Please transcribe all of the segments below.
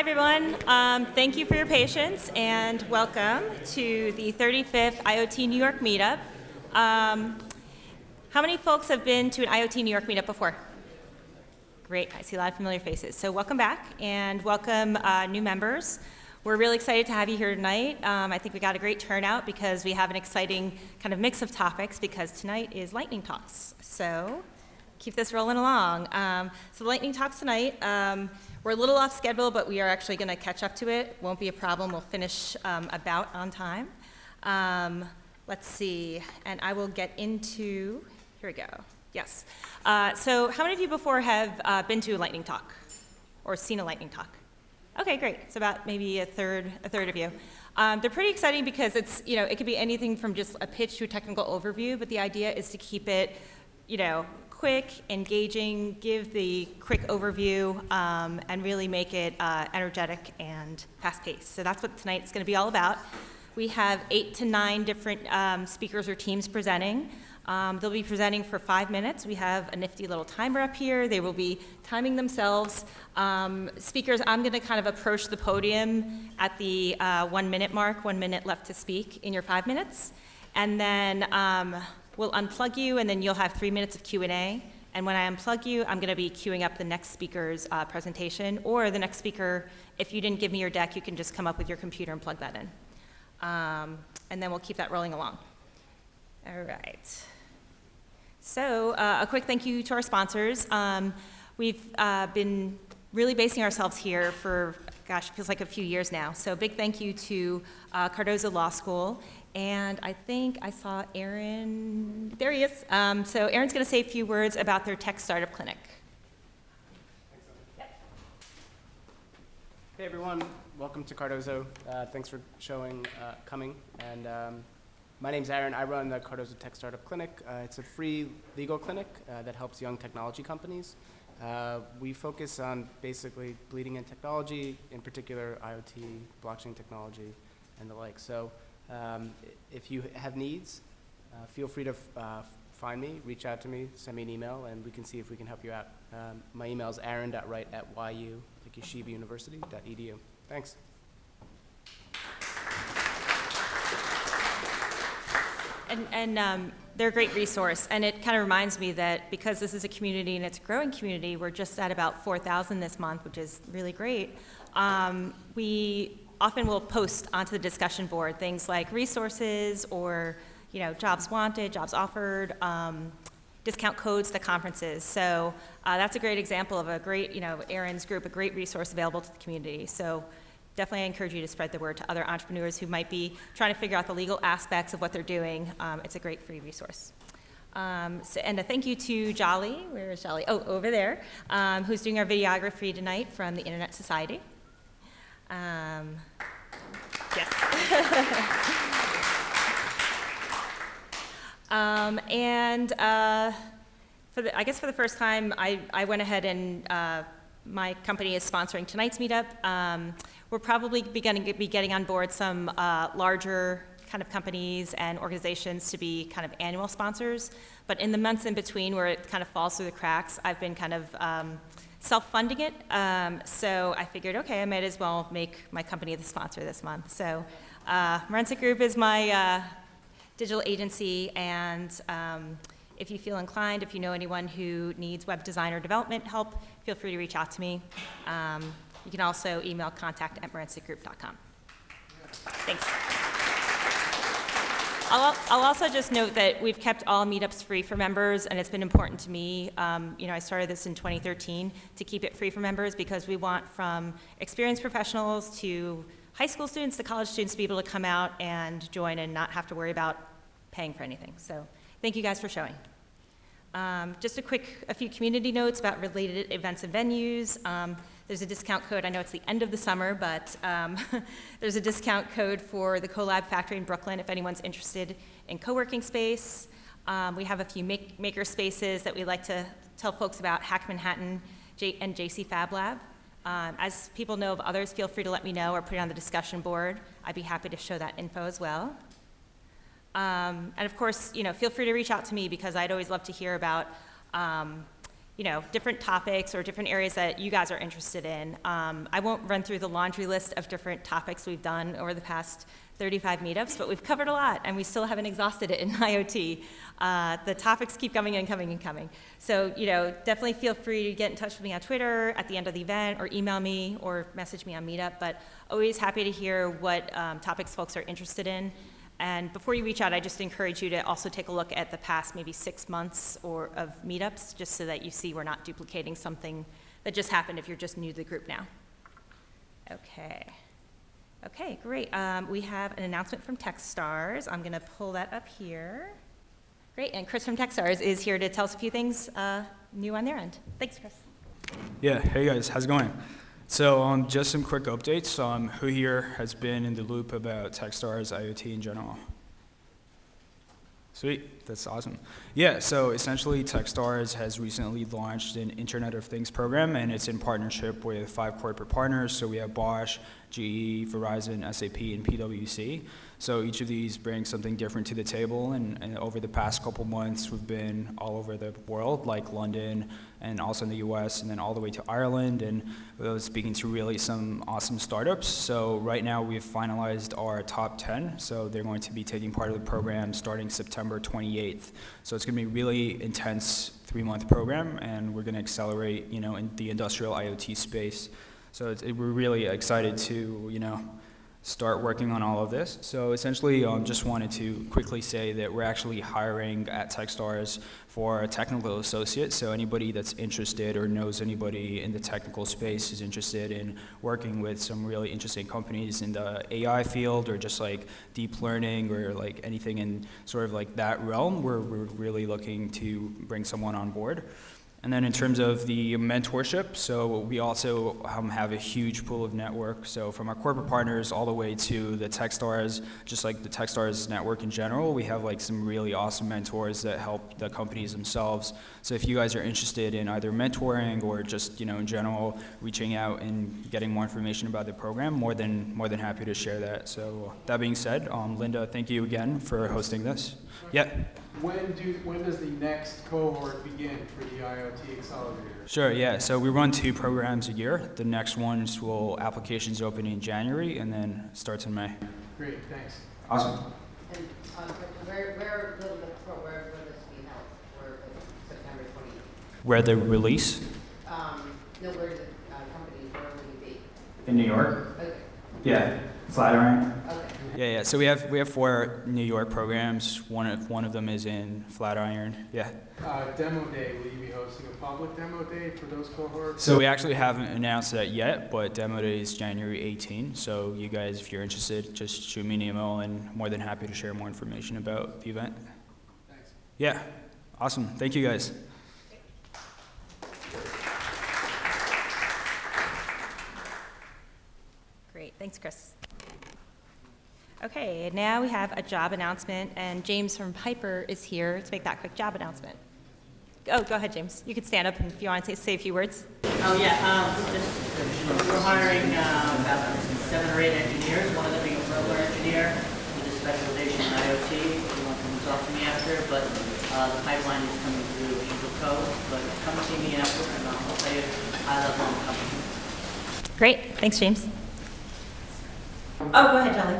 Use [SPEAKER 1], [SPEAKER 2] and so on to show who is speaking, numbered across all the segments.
[SPEAKER 1] everyone. Thank you for your patience and welcome to the 35th IoT New York Meetup. How many folks have been to an IoT New York Meetup before? Great, I see a lot of familiar faces. So welcome back and welcome new members. We're really excited to have you here tonight. I think we got a great turnout because we have an exciting kind of mix of topics because tonight is Lightning Talks. So keep this rolling along. So the Lightning Talks tonight, we're a little off schedule, but we are actually going to catch up to it. Won't be a problem. We'll finish about on time. Let's see, and I will get into, here we go. Yes. So how many of you before have been to a lightning talk or seen a lightning talk? Okay, great. It's about maybe a third of you. They're pretty exciting because it's, it could be anything from just a pitch to a technical overview, but the idea is to keep it, quick, engaging, give the quick overview, and really make it energetic and fast-paced. So that's what tonight's going to be all about. We have 8 to 9 different speakers or teams presenting. They'll be presenting for 5 minutes. We have a nifty little timer up here. They will be timing themselves. Speakers, I'm going to kind of approach the podium at the 1 minute mark, 1 minute left to speak in your 5 minutes. And then we'll unplug you, and then you'll have 3 minutes of Q&A. And when I unplug you, I'm going to be queuing up the next speaker's presentation, or the next speaker, if you didn't give me your deck, you can just come up with your computer and plug that in. And then we'll keep that rolling along. All right. So a quick thank you to our sponsors. We've been really basing ourselves here for, gosh, it feels like a few years now. So big thank you to Cardozo Law School. And I think I saw Aaron, there he is. So Aaron's going to say a few words about their tech startup clinic.
[SPEAKER 2] Hey everyone, welcome to Cardozo. Thanks for coming. And my name's Aaron. I run the Cardozo Tech Startup Clinic. It's a free legal clinic that helps young technology companies. We focus on basically bleeding edge technology, in particular IoT, blockchain technology, and the like. So if you have needs, feel free to find me, reach out to me, send me an email, and we can see if we can help you out. My email is aaron.wright@yu, like Yeshiva University.edu. Thanks.
[SPEAKER 1] And they're a great resource, and it kind of reminds me that because this is a community and it's a growing community, we're just at about 4,000 this month, which is really great. We often will post onto the discussion board things like resources or jobs wanted, jobs offered, discount codes to conferences. So that's a great example of a great, Aaron's group, a great resource available to the community. So definitely I encourage you to spread the word to other entrepreneurs who might be trying to figure out the legal aspects of what they're doing. It's a great free resource. And a thank you to Jolly, where is Jolly? Oh, over there, who's doing our videography tonight from the Internet Society. Yes. I guess for the first time, I went ahead and my company is sponsoring tonight's meetup. We're probably going to be getting on board some larger kind of companies and organizations to be kind of annual sponsors. But in the months in between where it kind of falls through the cracks, I've been kind of self-funding it. So I figured, okay, I might as well make my company the sponsor this month. So Morensic Group is my digital agency, and if you feel inclined, if you know anyone who needs web design or development help, feel free to reach out to me. You can also email contact@morensicgroup.com. Thanks. I'll also just note that we've kept all meetups free for members, and it's been important to me. I started this in 2013 to keep it free for members because we want from experienced professionals to high school students to college students to be able to come out and join and not have to worry about paying for anything. So thank you guys for showing. Just a few community notes about related events and venues. There's a discount code. I know it's the end of the summer, but there's a discount code for the CoLab Factory in Brooklyn if anyone's interested in co-working space. We have a few maker spaces that we like to tell folks about, Hack Manhattan and JC Fab Lab. As people know of others, feel free to let me know or put it on the discussion board. I'd be happy to show that info as well. And of course, feel free to reach out to me because I'd always love to hear about different topics or different areas that you guys are interested in. I won't run through the laundry list of different topics we've done over the past 35 meetups, but we've covered a lot, and we still haven't exhausted it in IoT. The topics keep coming and coming and coming. So, definitely feel free to get in touch with me on Twitter at the end of the event, or email me, or message me on Meetup, but always happy to hear what topics folks are interested in. And before you reach out, I just encourage you to also take a look at the past maybe 6 months of meetups, just so that you see we're not duplicating something that just happened if you're just new to the group now. Okay, great. We have an announcement from Techstars. I'm going to pull that up here. Great, and Chris from Techstars is here to tell us a few things new on their end. Thanks, Chris.
[SPEAKER 3] Yeah, hey guys, how's it going? So just some quick updates. Who here has been in the loop about Techstars IoT in general? Sweet, that's awesome. Yeah, so essentially Techstars has recently launched an Internet of Things program, and it's in partnership with 5 corporate partners. So we have Bosch, GE, Verizon, SAP, and PwC. So each of these brings something different to the table, and over the past couple months we've been all over the world, like London, and also in the US, and then all the way to Ireland, and speaking to really some awesome startups. So right now we've finalized our top 10, so they're going to be taking part of the program starting September 28th. So it's going to be a really intense 3-month program, and we're going to accelerate, in the industrial IoT space. So we're really excited to, start working on all of this. So essentially, just wanted to quickly say that we're actually hiring at Techstars for a technical associate. So anybody that's interested or knows anybody in the technical space is interested in working with some really interesting companies in the AI field, or just like deep learning, or like anything in sort of like that realm, we're really looking to bring someone on board. And then in terms of the mentorship, so we also have a huge pool of network. So from our corporate partners all the way to the Techstars, just like the Techstars network in general, we have like some really awesome mentors that help the companies themselves. So if you guys are interested in either mentoring or just, in general, reaching out and getting more information about the program, more than happy to share that. So that being said, Linda, thank you again for hosting this. Yeah.
[SPEAKER 4] When does the next cohort begin for the IoT Accelerator?
[SPEAKER 3] Sure, yeah. So we run 2 programs a year. The next ones applications open in January, and then starts in May.
[SPEAKER 4] Great, thanks.
[SPEAKER 3] Awesome.
[SPEAKER 5] And where will this be held? Where September 20th?
[SPEAKER 3] Where the release?
[SPEAKER 5] No, where the company, where will you be?
[SPEAKER 3] In New York.
[SPEAKER 5] Okay.
[SPEAKER 3] Yeah, Flatiron.
[SPEAKER 5] Okay.
[SPEAKER 3] Yeah. So we have 4 New York programs. One of them is in Flatiron. Yeah.
[SPEAKER 4] Demo day, will you be hosting a public demo day for those cohorts?
[SPEAKER 3] So we actually haven't announced that yet, but demo day is January 18. So you guys, if you're interested, just shoot me an email, and more than happy to share more information about the event.
[SPEAKER 4] Thanks.
[SPEAKER 3] Yeah. Awesome. Thank you guys.
[SPEAKER 1] Great, thanks, Chris. Okay, now we have a job announcement, and James from Piper is here to make that quick job announcement. Oh, go ahead, James. You could stand up if you want to say a few words.
[SPEAKER 6] Oh, yeah. We're hiring about 7 or 8 engineers, one of them being a firmware engineer with a specialization in IoT. If you want to talk to me after, but the pipeline is coming through Angel Code. But come see me after, and I'll tell you high level on the company.
[SPEAKER 1] Great, thanks, James. Oh, go ahead, Jelly.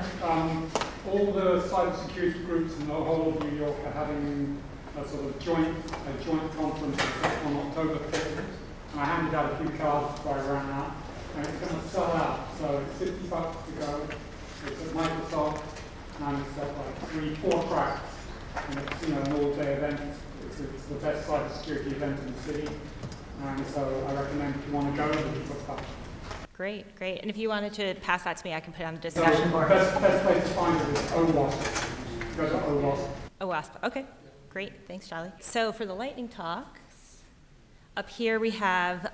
[SPEAKER 7] All the cybersecurity groups in the whole of New York are having a sort of joint conference on October 5th. And I handed out a few cards before I ran out. And it's going to sell out. So it's $50 to go. It's at Microsoft, and it's got like 3-4 tracks. And it's an all-day event. It's the best cybersecurity event in the city. And so I recommend if you want to go, you put that.
[SPEAKER 1] Great. And if you wanted to pass that to me, I can put it on the discussion board.
[SPEAKER 7] Best place to find it is OWASP. Go to OWASP.
[SPEAKER 1] OWASP. Okay. Great. Thanks, Charlie. So for the lightning talks, up here we have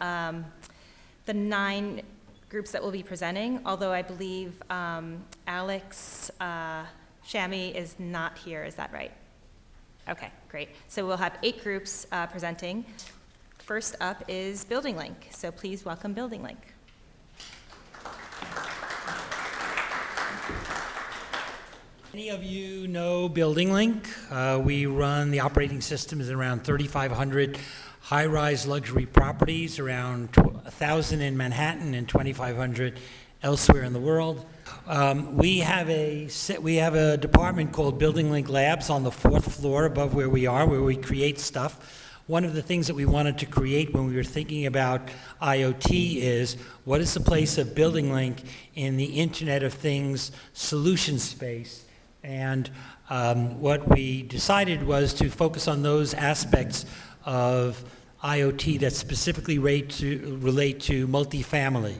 [SPEAKER 1] the 9 groups that will be presenting, although I believe Alex Shami is not here. Is that right? Okay, great. So we'll have 8 groups presenting. First up is BuildingLink. So please welcome BuildingLink.
[SPEAKER 8] Many of you know BuildingLink. We run the operating systems in around 3,500 high-rise luxury properties, around 1,000 in Manhattan and 2,500 elsewhere in the world. We have a department called BuildingLink Labs on the 4th floor above where we are, where we create stuff. One of the things that we wanted to create when we were thinking about IoT is, what is the place of BuildingLink in the Internet of Things solution space? And what we decided was to focus on those aspects of IoT that specifically relate to multifamily.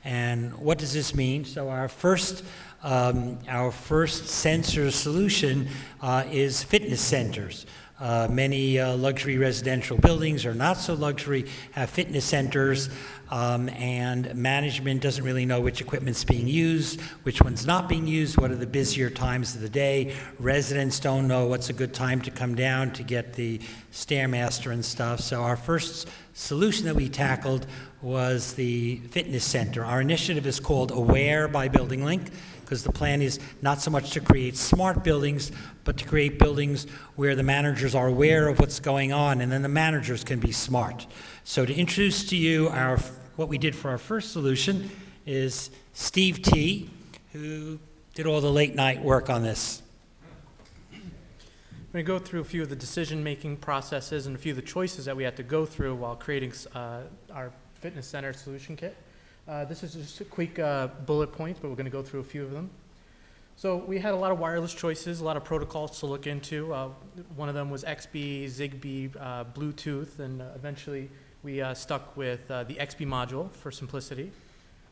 [SPEAKER 8] And what does this mean? So our first sensor solution is fitness centers. Many luxury residential buildings, or not so luxury, have fitness centers, and management doesn't really know which equipment's being used, which one's not being used, what are the busier times of the day. Residents don't know what's a good time to come down to get the Stairmaster and stuff. So our first solution that we tackled was the fitness center. Our initiative is called Aware by BuildingLink, because the plan is not so much to create smart buildings, but to create buildings where the managers are aware of what's going on, and then the managers can be smart. So to introduce to you what we did for our first solution is Steve T., who did all the late night work on this.
[SPEAKER 9] I'm going to go through a few of the decision-making processes and a few of the choices that we had to go through while creating our fitness center solution kit. This is just a quick bullet points, but we're going to go through a few of them. So we had a lot of wireless choices, a lot of protocols to look into. One of them was XBee, Zigbee, Bluetooth, and eventually we stuck with the XBee module for simplicity.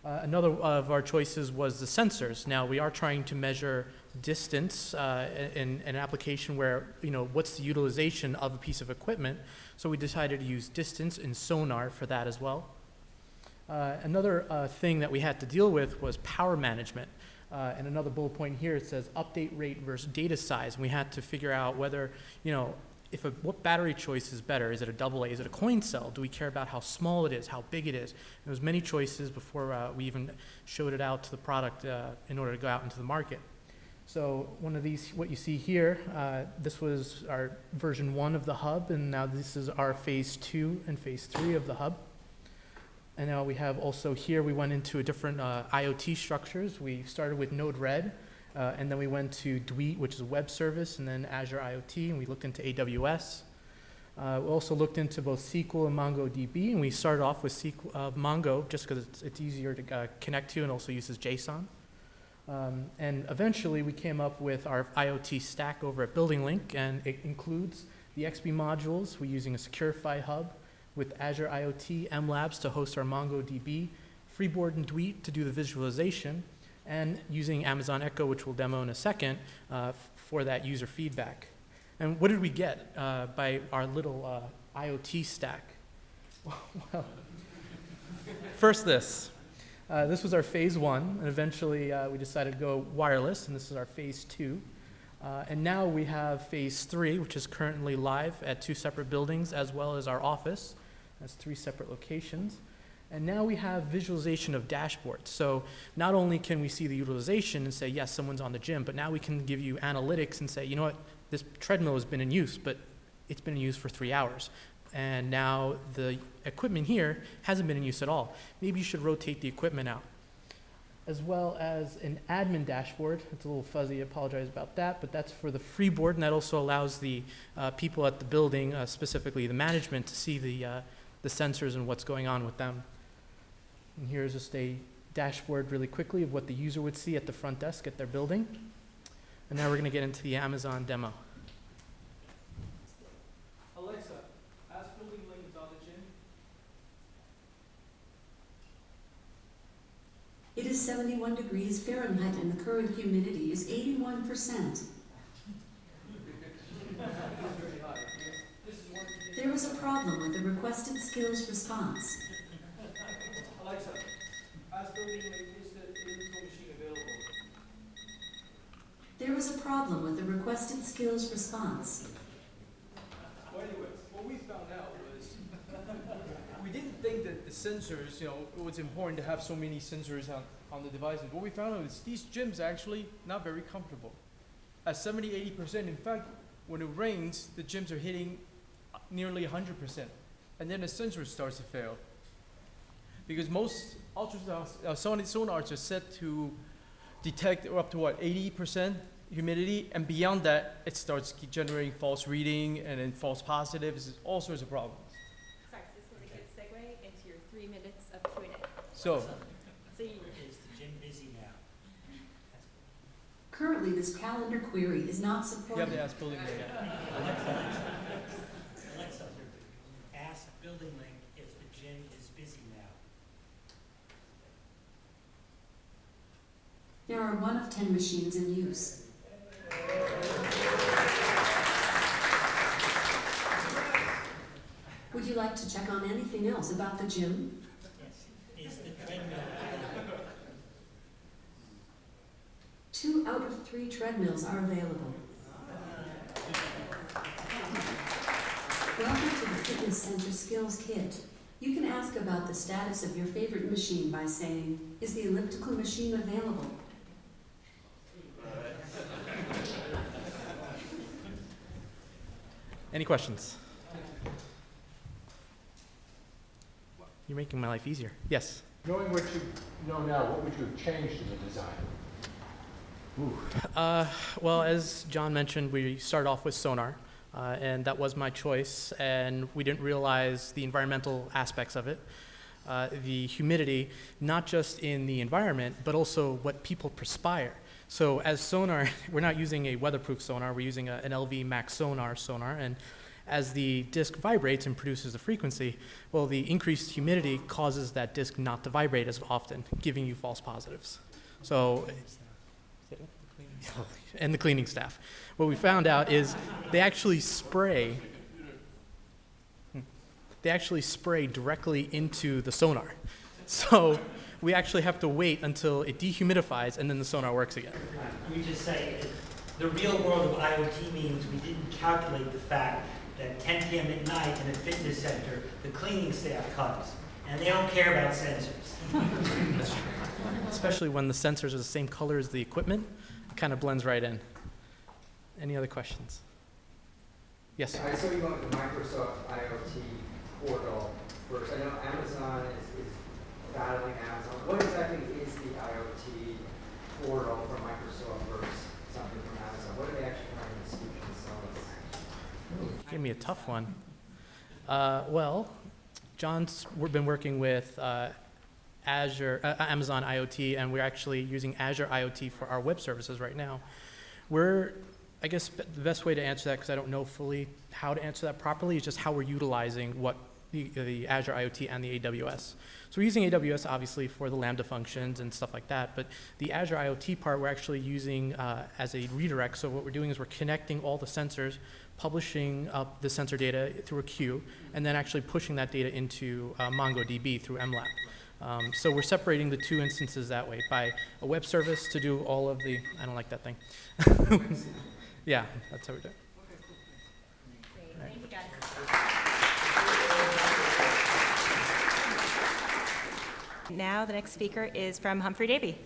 [SPEAKER 9] Another of our choices was the sensors. Now we are trying to measure distance in an application where, what's the utilization of a piece of equipment. So we decided to use distance and sonar for that as well. Another thing that we had to deal with was power management. And another bullet point here, it says update rate versus data size. And we had to figure out whether, what battery choice is better. Is it a AA? Is it a coin cell? Do we care about how small it is, how big it is? There was many choices before we even showed it out to the product in order to go out into the market. So one of these, what you see here, this was our version 1 of the hub, and now this is our phase 2 and phase 3 of the hub. And now we have also here, we went into a different IoT structures. We started with Node-RED, and then we went to Dweet, which is a web service, and then Azure IoT, and we looked into AWS. We also looked into both SQL and MongoDB, and we started off with Mongo just because it's easier to connect to and also uses JSON. And eventually we came up with our IoT stack over at BuildingLink, and it includes the XBee modules. We're using a SecureFi hub with Azure IoT, MLabs to host our MongoDB, Freeboard and Dweet to do the visualization, and using Amazon Echo, which we'll demo in a second, for that user feedback. And what did we get by our little IoT stack? Well, first this. This was our phase 1, and eventually we decided to go wireless, and this is our phase 2. And now we have phase 3, which is currently live at 2 separate buildings, as well as our office. That's 3 separate locations. And now we have visualization of dashboards. So not only can we see the utilization and say, yes, someone's on the gym, but now we can give you analytics and say, you know what, this treadmill has been in use, but it's been in use for 3 hours. And now the equipment here hasn't been in use at all. Maybe you should rotate the equipment out. As well as an admin dashboard. It's a little fuzzy, I apologize about that, but that's for the Freeboard, and that also allows the people at the building, specifically the management, to see the sensors and what's going on with them. And here's just a dashboard really quickly of what the user would see at the front desk at their building. And now we're going to get into the Amazon demo. Alexa, ask BuildingLink is on the gym.
[SPEAKER 10] It is 71 degrees Fahrenheit and the current humidity is 81%. There is a problem with the requested skills response.
[SPEAKER 9] Alexa, ask BuildingLink, is the virtual machine available?
[SPEAKER 10] There is a problem with the requested skills response.
[SPEAKER 11] Well, anyways, what we found out was we didn't think that the sensors, it was important to have so many sensors on the devices. What we found out is these gyms are actually not very comfortable. At 70–80%, in fact, when it rains, the gyms are hitting nearly 100%. and then the sensor starts to fail. Because most sonars are set to detect up to what, 80% humidity, and beyond that, it starts generating false reading and then false positives, all sorts of problems.
[SPEAKER 1] Sorry, this was a good segue into your 3 minutes of Q&A.
[SPEAKER 11] So,
[SPEAKER 8] Is the gym busy now?
[SPEAKER 10] Currently, this calendar query is not
[SPEAKER 11] you
[SPEAKER 10] supported.
[SPEAKER 11] have to ask BuildingLink.
[SPEAKER 8] Alexa, ask BuildingLink if the gym is busy now.
[SPEAKER 10] There are 1 of 10 machines in use. Would you like to check on anything else about the gym?
[SPEAKER 8] Yes. Is the treadmill?
[SPEAKER 10] 2 out of 3 treadmills are available. Welcome to the Fitness Center Skills Kit. You can ask about the status of your favorite machine by saying, "Is the elliptical machine available?"
[SPEAKER 9] Any questions? You're making my life easier. Yes.
[SPEAKER 4] Knowing what you know now, what would you have changed in the design?
[SPEAKER 9] Well, as John mentioned, we started off with sonar, and that was my choice, and we didn't realize the environmental aspects of it. The humidity, not just in the environment, but also what people perspire. So as sonar, we're not using a weatherproof sonar, we're using an LV Max sonar, and as the disk vibrates and produces the frequency, well, the increased humidity causes that disk not to vibrate as often, giving you false positives. So, and the cleaning staff. What we found out is they actually spray directly into the sonar. So we actually have to wait until it dehumidifies and then the sonar works again.
[SPEAKER 8] We just say the real world of IoT means we didn't calculate the fact that 10 p.m. at night in a fitness center, the cleaning staff comes, and they don't care about sensors.
[SPEAKER 9] Especially when the sensors are the same color as the equipment, it kind of blends right in. Any other questions? Yes?
[SPEAKER 12] I saw you went with the Microsoft IoT portal first. I know Amazon is battling Amazon. What exactly is the IoT portal from Microsoft versus something from Amazon? What are they actually trying to solution sell us?
[SPEAKER 9] Give me a tough one. Well, we've been working with Amazon IoT, and we're actually using Azure IoT for our web services right now. I guess the best way to answer that, because I don't know fully how to answer that properly, is just how we're utilizing what the Azure IoT and the AWS. So we're using AWS obviously for the Lambda functions and stuff like that, but the Azure IoT part we're actually using as a redirect. So what we're doing is we're connecting all the sensors, publishing up the sensor data through a queue, and then actually pushing that data into MongoDB through MLab. So we're separating the two instances that way by a web service to do all of the, I don't like that thing. Yeah, that's how we do it.
[SPEAKER 1] Great, thank you guys. Now the next speaker is from Humphry Davy.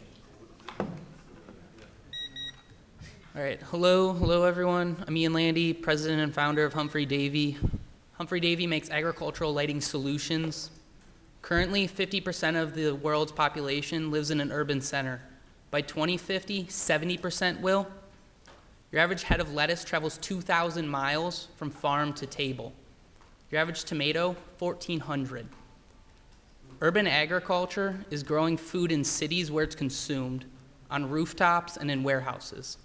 [SPEAKER 13] All right, hello everyone. I'm Landi, president and founder of Humphry Davy. Humphry Davy makes agricultural lighting solutions. Currently, 50% of the world's population lives in an urban center. By 2050, 70% will. Your average head of lettuce travels 2,000 miles from farm to table. Your average tomato, 1,400. Urban agriculture is growing food in cities where it's consumed, on rooftops and in warehouses.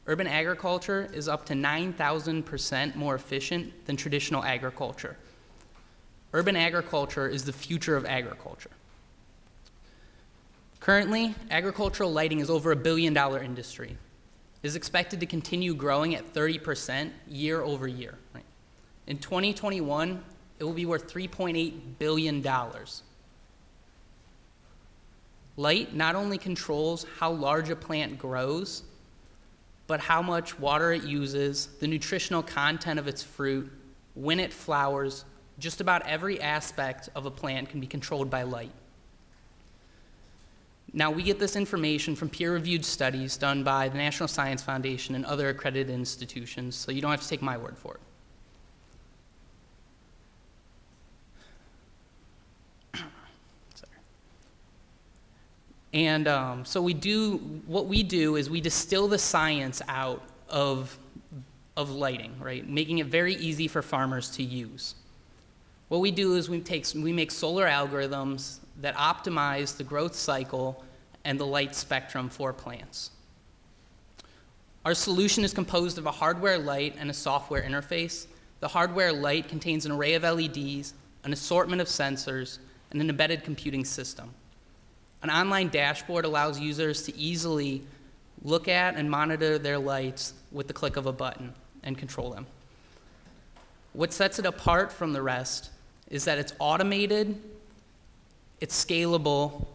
[SPEAKER 13] Urban agriculture is up to 9,000% more efficient than traditional agriculture. Urban agriculture is the future of agriculture. Currently, agricultural lighting is over $1 billion industry. It is expected to continue growing at 30% year over year. Right? In 2021, it will be worth $3.8 billion. Light not only controls how large a plant grows, but how much water it uses, the nutritional content of its fruit, when it flowers. Just about every aspect of a plant can be controlled by light. Now, we get this information from peer-reviewed studies done by the National Science Foundation and other accredited institutions, so you don't have to take my word for it. And so what we do is we distill the science out of lighting, right? Making it very easy for farmers to use. What we do is we make solar algorithms that optimize the growth cycle and the light spectrum for plants. Our solution is composed of a hardware light and a software interface. The hardware light contains an array of LEDs, an assortment of sensors, and an embedded computing system. An online dashboard allows users to easily look at and monitor their lights with the click of a button and control them. What sets it apart from the rest is that it's automated, it's scalable,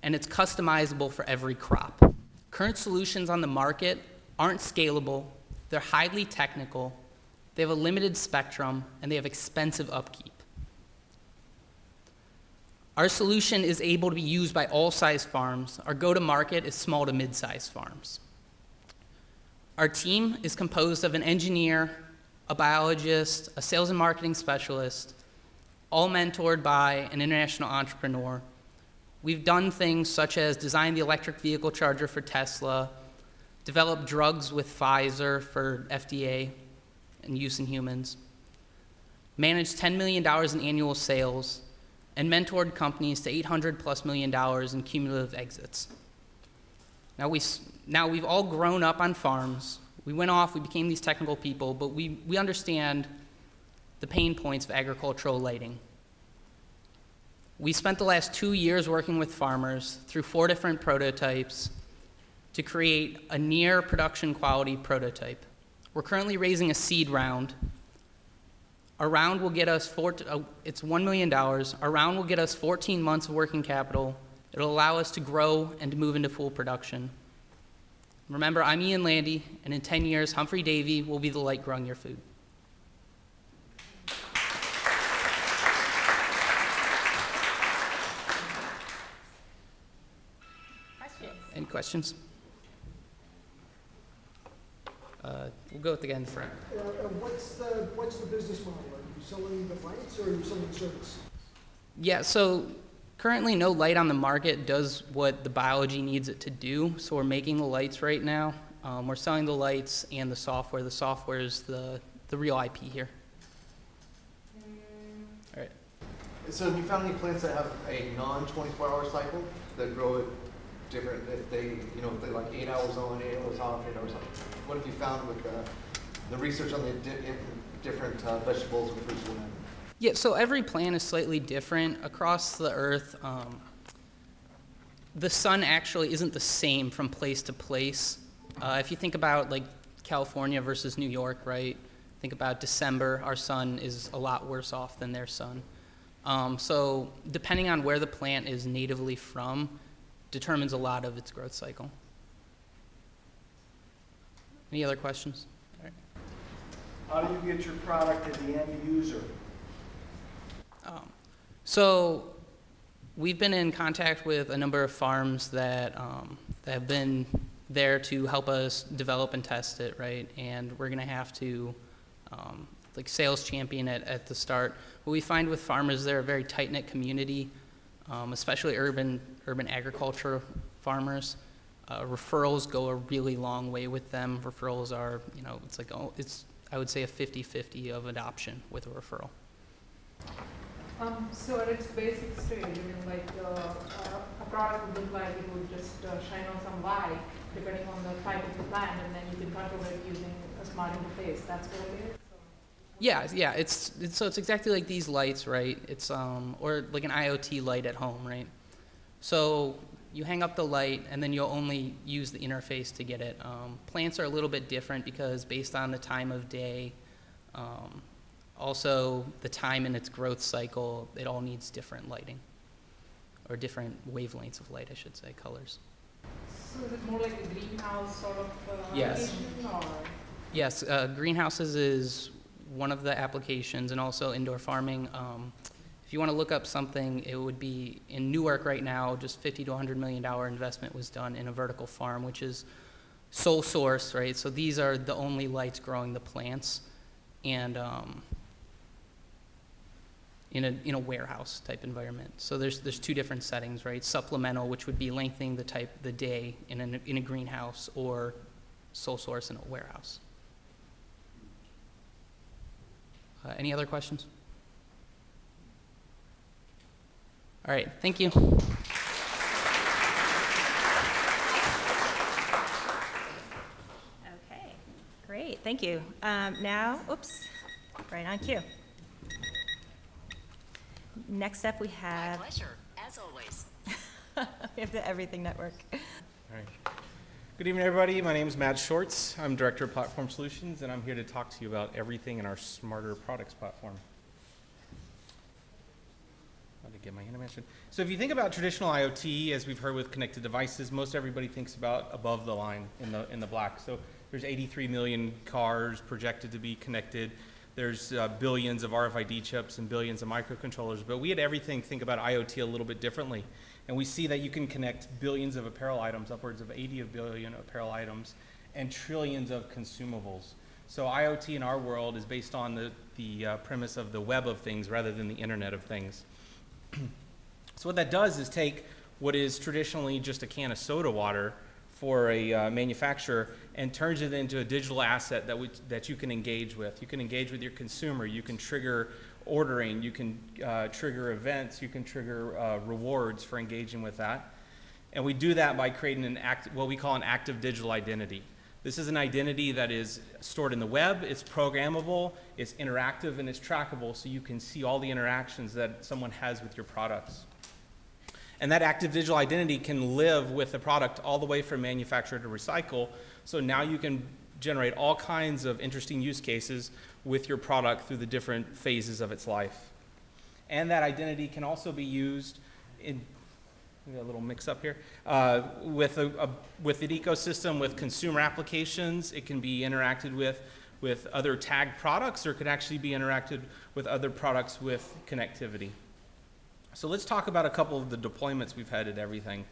[SPEAKER 13] and it's customizable for every crop. Current solutions on the market aren't scalable, they're highly technical, they have a limited spectrum, and they have expensive upkeep. Our solution is able to be used by all size farms. Our go-to-market is small to mid-size farms. Our team is composed of an engineer, a biologist, a sales and marketing specialist, all mentored by an international entrepreneur. We've done things such as design the electric vehicle charger for Tesla, developed drugs with Pfizer for FDA and use in humans, managed $10 million in annual sales, and mentored companies to $800+ million in cumulative exits. Now we've all grown up on farms. We went off, we became these technical people, but we understand the pain points of agricultural lighting. We spent the last 2 years working with farmers through 4 different prototypes to create a near production quality prototype. We're currently raising a seed round. Our round will get us it's $1 million. Our round will get us 14 months of working capital. It'll allow us to grow and to move into full production. Remember, I'm Ian Landi, and in 10 years, Humphry Davy will be the light growing your food. Any questions? We'll go with the guy in the front.
[SPEAKER 14] What's the business model? Are you selling the lights or are you selling the service?
[SPEAKER 13] Yeah, so currently no light on the market does what the biology needs it to do, so we're making the lights right now. We're selling the lights and the software. The software is the real IP here. All right.
[SPEAKER 15] So have you found any plants that have a non-24-hour cycle that grow at different, if they like 8 hours on, 8 hours off, 8 hours off? What have you found with the research on the different vegetables and fruits you have?
[SPEAKER 13] Yeah, so every plant is slightly different. Across the earth, the sun actually isn't the same from place to place. If you think about like California versus New York, right? Think about December, our sun is a lot worse off than their sun. So depending on where the plant is natively from, determines a lot of its growth cycle. Any other questions? All right.
[SPEAKER 14] How do you get your product to the end user?
[SPEAKER 13] So we've been in contact with a number of farms that have been there to help us develop and test it, right? And we're gonna have to like sales champion it at the start. What we find with farmers, they're a very tight-knit community, especially urban agriculture farmers. Referrals go a really long way with them. Referrals are, I would say a 50-50 of adoption with a referral.
[SPEAKER 16] So at its basic stage, a product would look like it would just shine on some light, depending on the type of the plant, and then you can control it using a smart interface. That's what it is?
[SPEAKER 13] Yeah, it's exactly like these lights, right? It's or like an IoT light at home, right? So you hang up the light, and then you'll only use the interface to get it. Plants are a little bit different because based on the time of day, also the time in its growth cycle, it all needs different lighting, or different wavelengths of light, I should say, colors.
[SPEAKER 16] So is it more like a greenhouse sort of
[SPEAKER 13] Yes.
[SPEAKER 16] application, or?
[SPEAKER 13] Yes, greenhouses is one of the applications, and also indoor farming. If you want to look up something, it would be in Newark right now, just $50 to $100 million investment was done in a vertical farm, which is sole source, right? So these are the only lights growing the plants. And in a warehouse type environment. So there's two different settings, right? Supplemental, which would be lengthening the day in a greenhouse, or sole source in a warehouse. Any other questions? All right, thank you.
[SPEAKER 1] Okay, great, thank you. Now, oops, right on cue. Next up, we have.
[SPEAKER 17] My pleasure, as always.
[SPEAKER 1] We have the Everything Network.
[SPEAKER 18] All right. Good evening, everybody. My name is Matt Shorts. I'm Director of Platform Solutions, and I'm here to talk to you about everything in our Smarter Products platform. Let me get my animation. So if you think about traditional IoT, as we've heard with connected devices, most everybody thinks about above the line in the black. So there's 83 million cars projected to be connected. There's billions of RFID chips and billions of microcontrollers. But we at Everything think about IoT a little bit differently. And we see that you can connect billions of apparel items, upwards of 80 billion apparel items, and trillions of consumables. So IoT in our world is based on the premise of the web of things rather than the Internet of Things. So what that does is take what is traditionally just a can of soda water for a manufacturer and turns it into a digital asset that you can engage with. You can engage with your consumer. You can trigger ordering. You can trigger events. You can trigger rewards for engaging with that. And we do that by creating what we call an active digital identity. This is an identity that is stored in the web. It's programmable. It's interactive, and it's trackable, so you can see all the interactions that someone has with your products. And that active digital identity can live with the product all the way from manufacturer to recycle. So now you can generate all kinds of interesting use cases with your product through the different phases of its life. And that identity can also be used in, we got a little mix up here, with an ecosystem with consumer applications. It can be interacted with other tagged products, or it can actually be interacted with other products with connectivity. So let's talk about a couple of the deployments we've had at Everything.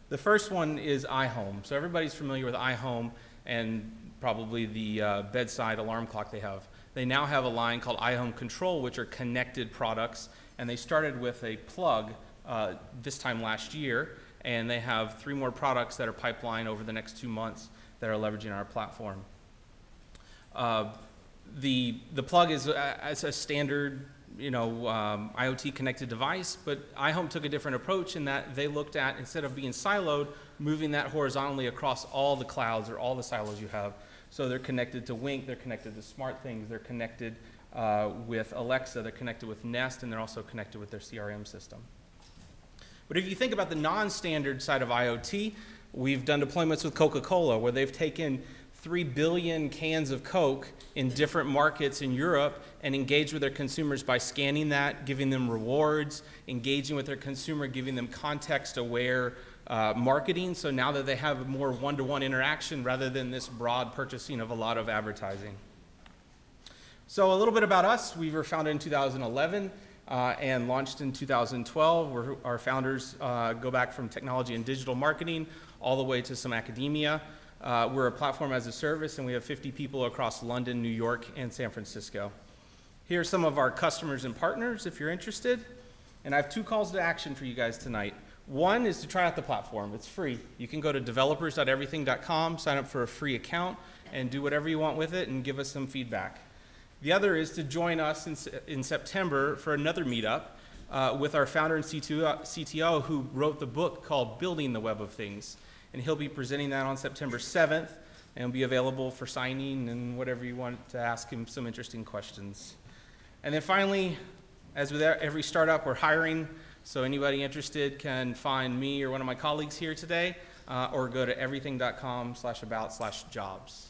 [SPEAKER 18] The first one is iHome. So everybody's familiar with iHome and probably the bedside alarm clock they have. They now have a line called iHome Control, which are connected products, and they started with a plug this time last year, and they have 3 more products that are pipelined over the next 2 months that are leveraging our platform. The plug is as a standard IoT connected device, but iHome took a different approach in that they looked at, instead of being siloed, moving that horizontally across all the clouds or all the silos you have. So they're connected to Wink, they're connected to SmartThings, they're connected with Alexa, they're connected with Nest, and they're also connected with their CRM system. But if you think about the non-standard side of IoT, we've done deployments with Coca-Cola, where they've taken 3 billion cans of Coke in different markets in Europe and engaged with their consumers by scanning that, giving them rewards, engaging with their consumer, giving them context-aware marketing. So now that they have a more one-to-one interaction rather than this broad purchasing of a lot of advertising. So a little bit about us. We were founded in 2011 and launched in 2012. Our founders go back from technology and digital marketing all the way to some academia. We're a platform as a service, and we have 50 people across London, New York, and San Francisco. Here are some of our customers and partners, if you're interested. And I have 2 calls to action for you guys tonight. One is to try out the platform. It's free. You can go to developers.everything.com, sign up for a free account, and do whatever you want with it and give us some feedback. The other is to join us in September for another meetup with our founder and CTO who wrote the book called Building the Web of Things. And he'll be presenting that on September 7th, and will be available for signing and whatever you want to ask him some interesting questions. And then finally, as with every startup, we're hiring, so anybody interested can find me or one of my colleagues here today, or go to everything.com/about/jobs.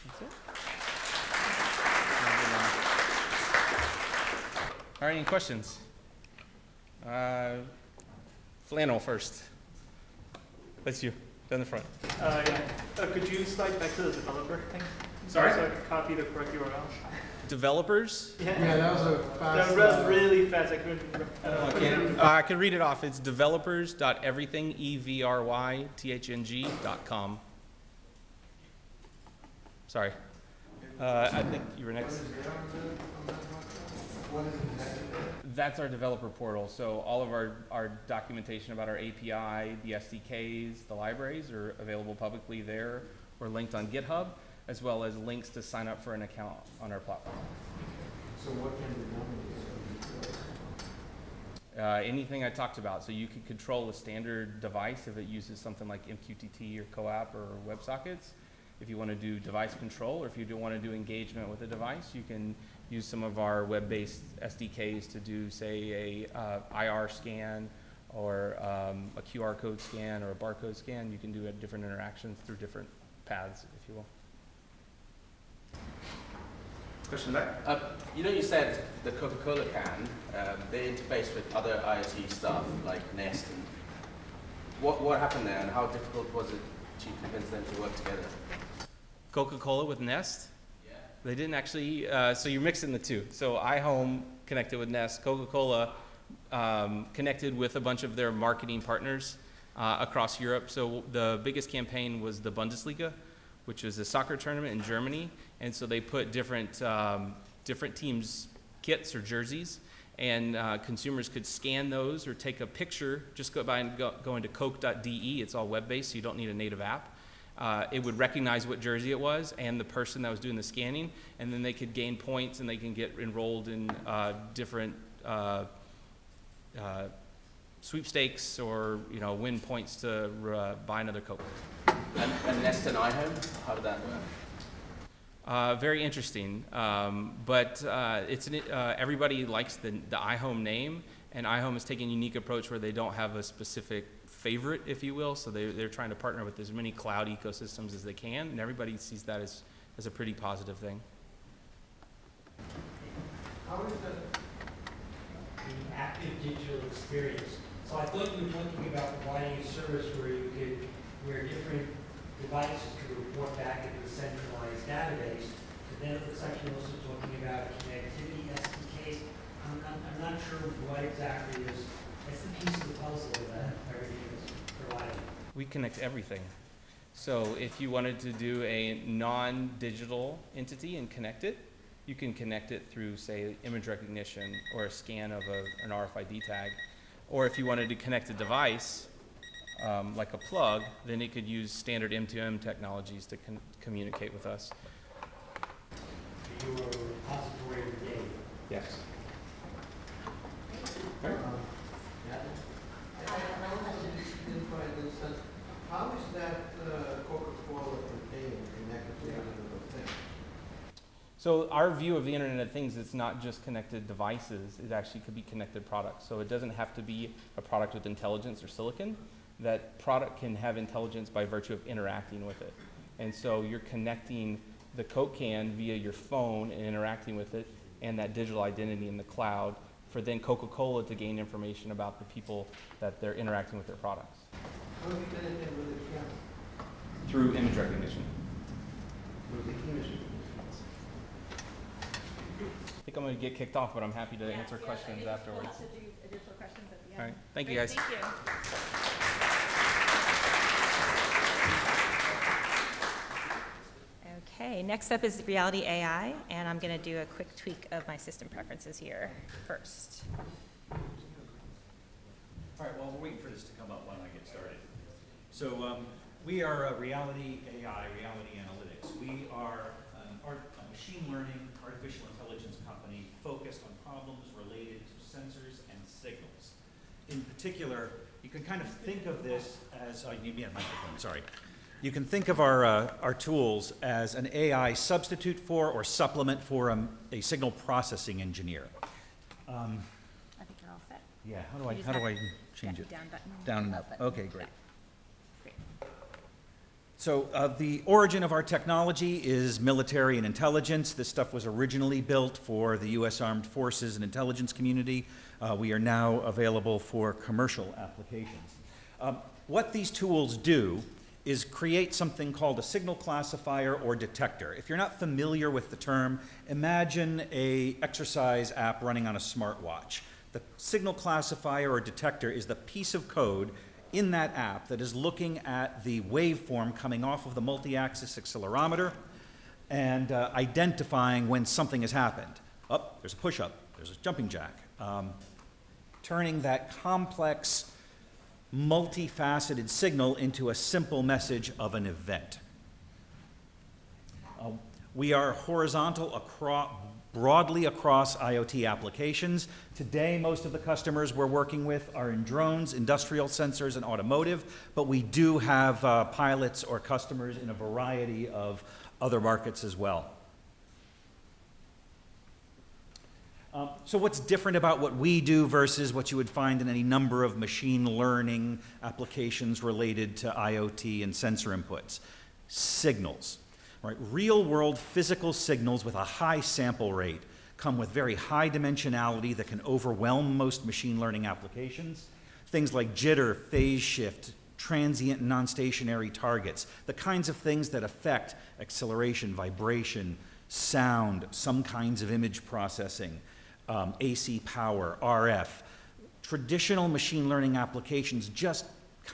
[SPEAKER 18] That's it. All right, any questions? Flannel first. That's you, down the front.
[SPEAKER 19] Could you slide back to the developer thing?
[SPEAKER 18] Sorry?
[SPEAKER 19] So I could copy the correct URL.
[SPEAKER 18] Developers?
[SPEAKER 4] Yeah, that was a fast.
[SPEAKER 19] That was really fast. I couldn't.
[SPEAKER 18] I can read it off. It's developers.everything, EVRYTHNG.com. Sorry. I think you were next.
[SPEAKER 15] What is it connected to?
[SPEAKER 18] That's our developer portal. So all of our documentation about our API, the SDKs, the libraries are available publicly there or linked on GitHub, as well as links to sign up for an account on our platform.
[SPEAKER 12] So what can be done with
[SPEAKER 18] Anything I talked about. So you could control a standard device if it uses something like MQTT or CoApp or WebSockets. If you want to do device control, or if you do want to do engagement with a device, you can use some of our web-based SDKs to do, say, a IR scan or a QR code scan or a barcode scan. You can do different interactions through different paths, if you will.
[SPEAKER 17] Question back? You know, you said the Coca-Cola can, they interface with other IoT stuff like Nest. And what happened there, and how difficult was it to convince them to work together?
[SPEAKER 18] Coca-Cola with Nest? Yeah. They didn't actually, so you're mixing the two. So iHome connected with Nest, Coca-Cola connected with a bunch of their marketing partners across Europe. So the biggest campaign was the Bundesliga, which was a soccer tournament in Germany. And so they put different teams' kits or jerseys, and consumers could scan those or take a picture. Just go by and go into coke.de. It's all web-based, so you don't need a native app. It would recognize what jersey it was and the person that was doing the scanning, and then they could gain points and they can get enrolled in different sweepstakes or win points to buy another Coke.
[SPEAKER 17] And Nest and iHome, how did that work?
[SPEAKER 18] Very interesting, but everybody likes the iHome name, and iHome is taking a unique approach where they don't have a specific favorite, if you will, so they're trying to partner with as many cloud ecosystems as they can, and everybody sees that as a pretty positive thing.
[SPEAKER 8] How is the active digital experience? So I thought you were talking about providing a service where different devices could report back into a centralized database, but then it looks like you're also talking about connectivity SDKs. I'm not sure what exactly is. That's the piece of the puzzle that everything is provided.
[SPEAKER 18] We connect everything. So if you wanted to do a non-digital entity and connect it, you can connect it through, say, image recognition or a scan of an RFID tag. Or if you wanted to connect a device, like a plug, then it could use standard M2M technologies to communicate with us.
[SPEAKER 8] So you are a repository of data.
[SPEAKER 18] Yes.
[SPEAKER 15] How is that Coca-Cola container connected to the Internet of Things?
[SPEAKER 18] So our view of the Internet of Things is not just connected devices, it actually could be connected products. So it doesn't have to be a product with intelligence or silicon. That product can have intelligence by virtue of interacting with it. And so you're connecting the Coke can via your phone and interacting with it, and that digital identity in the cloud for then Coca-Cola to gain information about the people that they're interacting with their products.
[SPEAKER 15] How do you connect with the camera?
[SPEAKER 18] Through image recognition.
[SPEAKER 15] Through the image recognition.
[SPEAKER 18] I think I'm going to get kicked off, but I'm happy to answer questions afterwards.
[SPEAKER 1] We'll also do additional questions at the end.
[SPEAKER 18] All right. Thank you, guys.
[SPEAKER 1] Thank you. Okay, next up is Reality AI, and I'm going to do a quick tweak of my system preferences here first.
[SPEAKER 20] All right, well, we're waiting for this to come up while I get started. So we are Reality AI, Reality Analytics. We are a machine learning, artificial intelligence company focused on problems related to sensors and signals. In particular, you can kind of think of this as, you need me a microphone, sorry. You can think of our tools as an AI substitute for or supplement for a signal processing engineer.
[SPEAKER 1] I think you're all set.
[SPEAKER 20] Yeah, how do I change it?
[SPEAKER 1] Down button.
[SPEAKER 20] Down and up.
[SPEAKER 1] Button.
[SPEAKER 20] Okay, great.
[SPEAKER 1] Great.
[SPEAKER 20] So the origin of our technology is military and intelligence. This stuff was originally built for the U.S. Armed Forces and intelligence community. We are now available for commercial applications. What these tools do is create something called a signal classifier or detector. If you're not familiar with the term, imagine an exercise app running on a smartwatch. The signal classifier or detector is the piece of code in that app that is looking at the waveform coming off of the multi-axis accelerometer and identifying when something has happened. Oh, there's a push-up, there's a jumping jack. Turning that complex, multifaceted signal into a simple message of an event. We are horizontal broadly across IoT applications. Today, most of the customers we're working with are in drones, industrial sensors, and automotive, but we do have pilots or customers in a variety of other markets as well. So what's different about what we do versus what you would find in any number of machine learning applications related to IoT and sensor inputs? Signals. Right? Real-world physical signals with a high sample rate come with very high dimensionality that can overwhelm most machine learning applications. Things like jitter, phase shift, transient and non-stationary targets, the kinds of things that affect acceleration, vibration, sound, some kinds of image processing, AC power, RF. Traditional machine learning applications just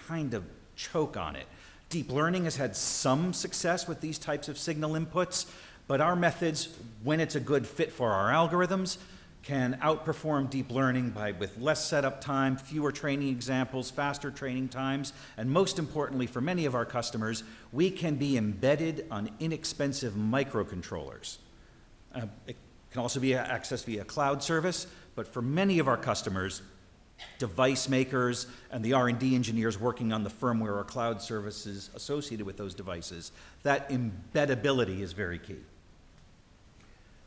[SPEAKER 20] kind of choke on it. Deep learning has had some success with these types of signal inputs, but our methods, when it's a good fit for our algorithms, can outperform deep learning with less setup time, fewer training examples, faster training times, and most importantly for many of our customers, we can be embedded on inexpensive microcontrollers. It can also be accessed via cloud service, but for many of our customers, device makers and the R&D engineers working on the firmware or cloud services associated with those devices, that embeddability is very key.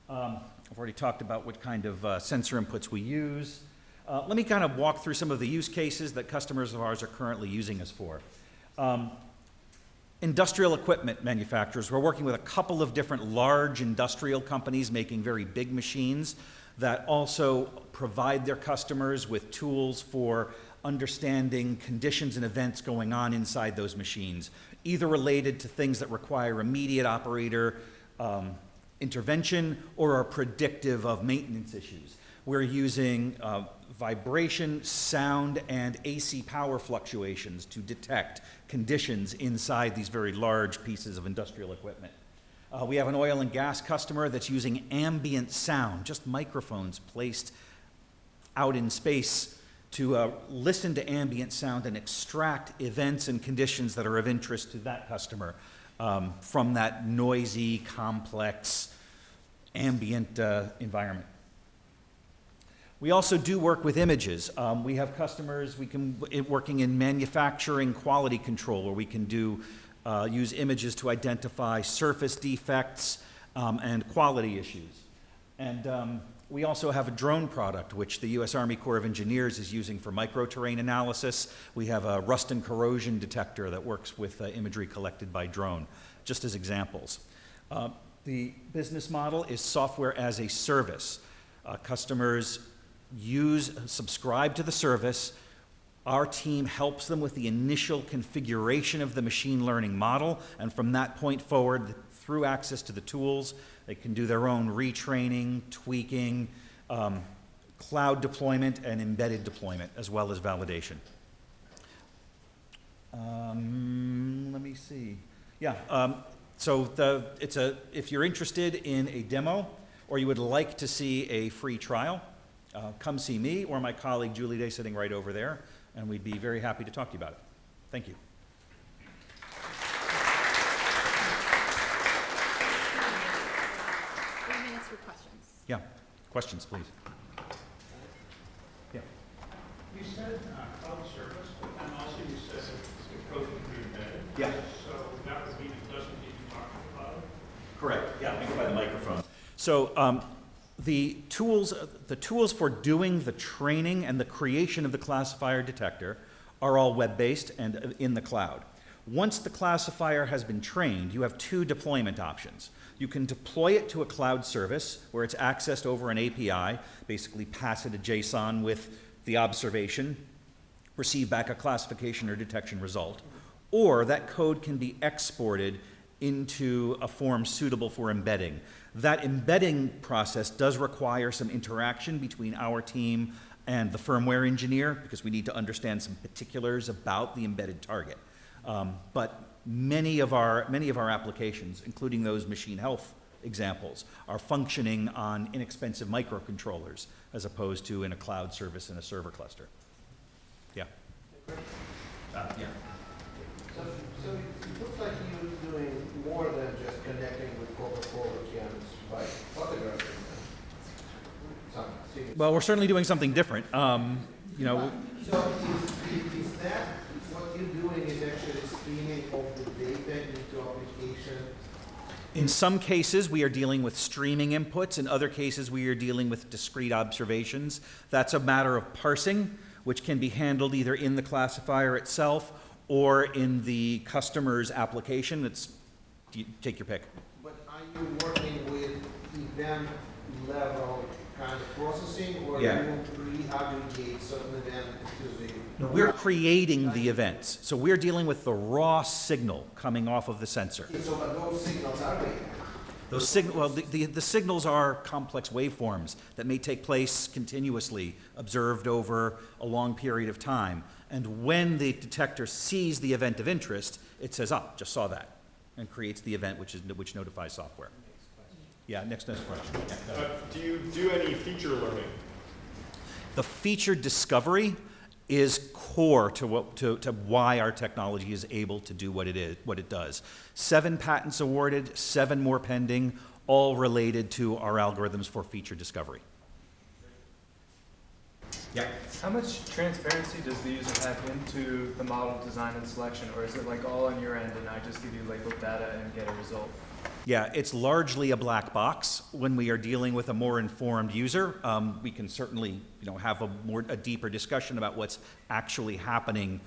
[SPEAKER 20] I've already talked about what kind of sensor inputs we use. Let me kind of walk through some of the use cases that customers of ours are currently using us for. Industrial equipment manufacturers. We're working with a couple of different large industrial companies making very big machines that also provide their customers with tools for understanding conditions and events going on inside those machines, either related to things that require immediate operator intervention or are predictive of maintenance issues. We're using vibration, sound, and AC power fluctuations to detect conditions inside these very large pieces of industrial equipment. We have an oil and gas customer that's using ambient sound, just microphones placed out in space to listen to ambient sound and extract events and conditions that are of interest to that customer from that noisy, complex, ambient environment. We also do work with images. We have customers working in manufacturing quality control, where we can use images to identify surface defects and quality issues. And we also have a drone product, which the U.S. Army Corps of Engineers is using for microterrain analysis. We have a rust and corrosion detector that works with imagery collected by drone, just as examples. The business model is software as a service. Customers subscribe to the service. Our team helps them with the initial configuration of the machine learning model, and from that point forward, through access to the tools, they can do their own retraining, tweaking, cloud deployment, and embedded deployment, as well as validation. Let me see. Yeah, if you're interested in a demo or you would like to see a free trial, come see me or my colleague Julie Day sitting right over there, and we'd be very happy to talk to you about it. Thank you.
[SPEAKER 1] 3 minutes for questions.
[SPEAKER 20] Yeah, questions, please. Yeah.
[SPEAKER 21] You said cloud service, and also you said it goes with the embedded.
[SPEAKER 20] Yeah.
[SPEAKER 21] So that would mean it doesn't need to talk to the cloud?
[SPEAKER 20] Correct. Yeah, let me go by the microphone. So the tools for doing the training and the creation of the classifier detector are all web-based and in the cloud. Once the classifier has been trained, you have two deployment options. You can deploy it to a cloud service where it's accessed over an API, basically pass it a JSON with the observation, receive back a classification or detection result, or that code can be exported into a form suitable for embedding. That embedding process does require some interaction between our team and the firmware engineer, because we need to understand some particulars about the embedded target. But many of our applications, including those machine health examples are functioning on inexpensive microcontrollers as opposed to in a cloud service in a server cluster. Yeah. Yeah.
[SPEAKER 2] So it looks like you're doing more than just connecting with Coca-Cola cans by photographing them.
[SPEAKER 20] Well, we're certainly doing something different. You know.
[SPEAKER 2] So is that what you're doing is actually streaming of the data into application?
[SPEAKER 20] In some cases, we are dealing with streaming inputs. In other cases, we are dealing with discrete observations. That's a matter of parsing, which can be handled either in the classifier itself or in the customer's application. Take your pick.
[SPEAKER 2] But are you working with event level kind of processing, or
[SPEAKER 20] Yeah.
[SPEAKER 2] you pre-aggregate certain event into the...
[SPEAKER 20] No, we're creating the events. So we're dealing with the raw signal coming off of the sensor.
[SPEAKER 2] So but those signals are waiting.
[SPEAKER 20] The signals are complex waveforms that may take place continuously, observed over a long period of time. And when the detector sees the event of interest, it says, "Ah, just saw that," and creates the event which notifies software. Yeah, next question. Yeah,
[SPEAKER 22] do you do any feature learning?
[SPEAKER 20] The feature discovery is core to why our technology is able to do what it does. 7 patents awarded, 7 more pending, all related to our algorithms for feature discovery. Yeah.
[SPEAKER 23] How much transparency does the user have into the model design and selection, or is it like all on your end and I just give you labeled data and get a result?
[SPEAKER 20] Yeah, it's largely a black box. When we are dealing with a more informed user, we can certainly, have a deeper discussion about what's actually happening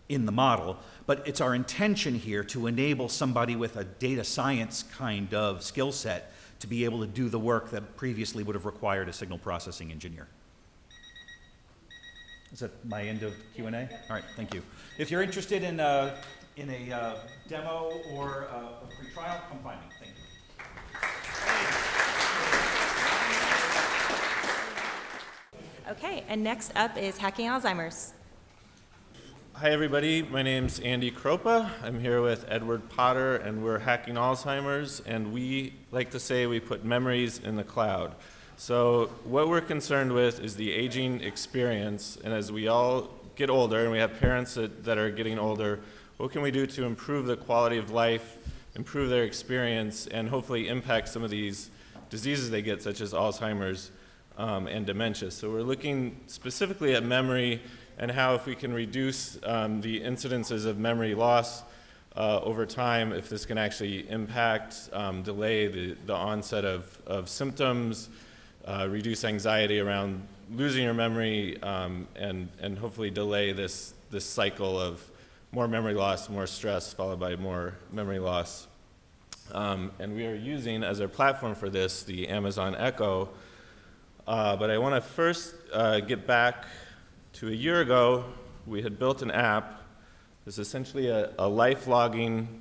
[SPEAKER 20] in the model. But it's our intention here to enable somebody with a data science kind of skill set to be able to do the work that previously would have required a signal processing engineer. Is that my end of Q&A? All right, thank you. If you're interested in a demo or a free trial, come find me. Thank you.
[SPEAKER 1] Okay, and next up is Hacking Alzheimer's.
[SPEAKER 24] Hi everybody, my name's Andy Kropa. I'm here with Edward Potter and we're Hacking Alzheimer's, and we like to say we put memories in the cloud. So what we're concerned with is the aging experience, and as we all get older and we have parents that are getting older, what can we do to improve the quality of life, improve their experience, and hopefully impact some of these diseases they get, such as Alzheimer's and dementia. So we're looking specifically at memory and how if we can reduce the incidences of memory loss over time, if this can actually impact, delay the onset of symptoms, reduce anxiety around losing your memory, and hopefully delay this cycle of more memory loss, more stress, followed by more memory loss. And we are using as our platform for this the Amazon Echo. But I want to first get back to a year ago. We had built an app. It's essentially a life logging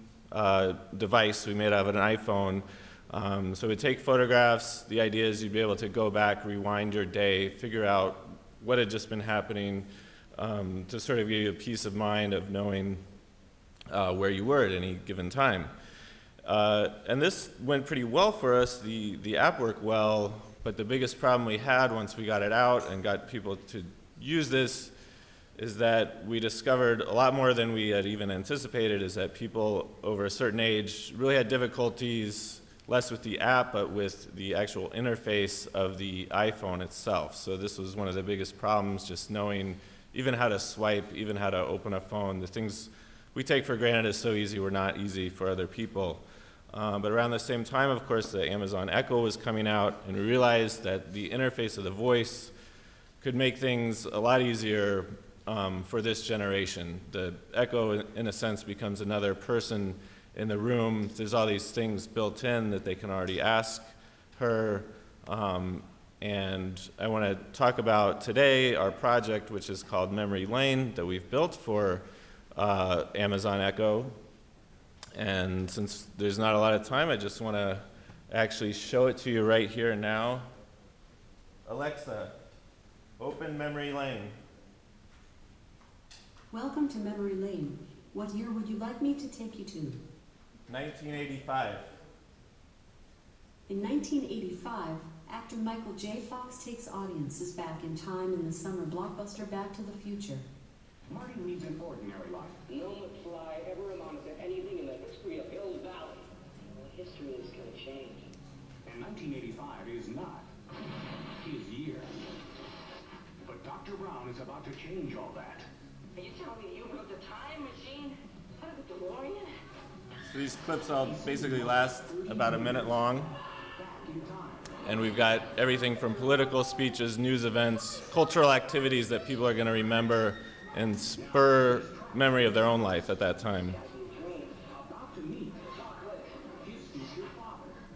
[SPEAKER 24] device we made out of an iPhone. So we take photographs. The idea is you'd be able to go back, rewind your day, figure out what had just been happening, to sort of give you a peace of mind of knowing where you were at any given time. And this went pretty well for us. The app worked well, but the biggest problem we had once we got it out and got people to use this is that we discovered a lot more than we had even anticipated, is that people over a certain age really had difficulties, less with the app, but with the actual interface of the iPhone itself. So this was one of the biggest problems, just knowing even how to swipe, even how to open a phone. The things we take for granted as so easy were not easy for other people. But around the same time, of course, the Amazon Echo was coming out, and we realized that the interface of the voice could make things a lot easier for this generation. The Echo, in a sense, becomes another person in the room. There's all these things built in that they can already ask her. And I want to talk about today our project, which is called Memory Lane, that we've built for Amazon Echo. And since there's not a lot of time, I just want to actually show it to you right here and now. Alexa, open Memory Lane.
[SPEAKER 10] Welcome to Memory Lane. What year would you like me to take you to?
[SPEAKER 24] 1985.
[SPEAKER 10] In 1985, actor Michael J. Fox takes audiences back in time in the summer blockbuster Back to the Future.
[SPEAKER 3] Marty leads an ordinary life. No McFly ever amounted to anything in the history of Hills Valley. Well, history is going to change. And 1985 is not his year. But Dr. Brown is about to change all that.
[SPEAKER 5] Are you telling me you built a time machine out of a DeLorean?
[SPEAKER 24] So these clips all basically last about a minute long. And we've got everything from political speeches, news events, cultural activities that people are going to remember and spur memory of their own life at that time.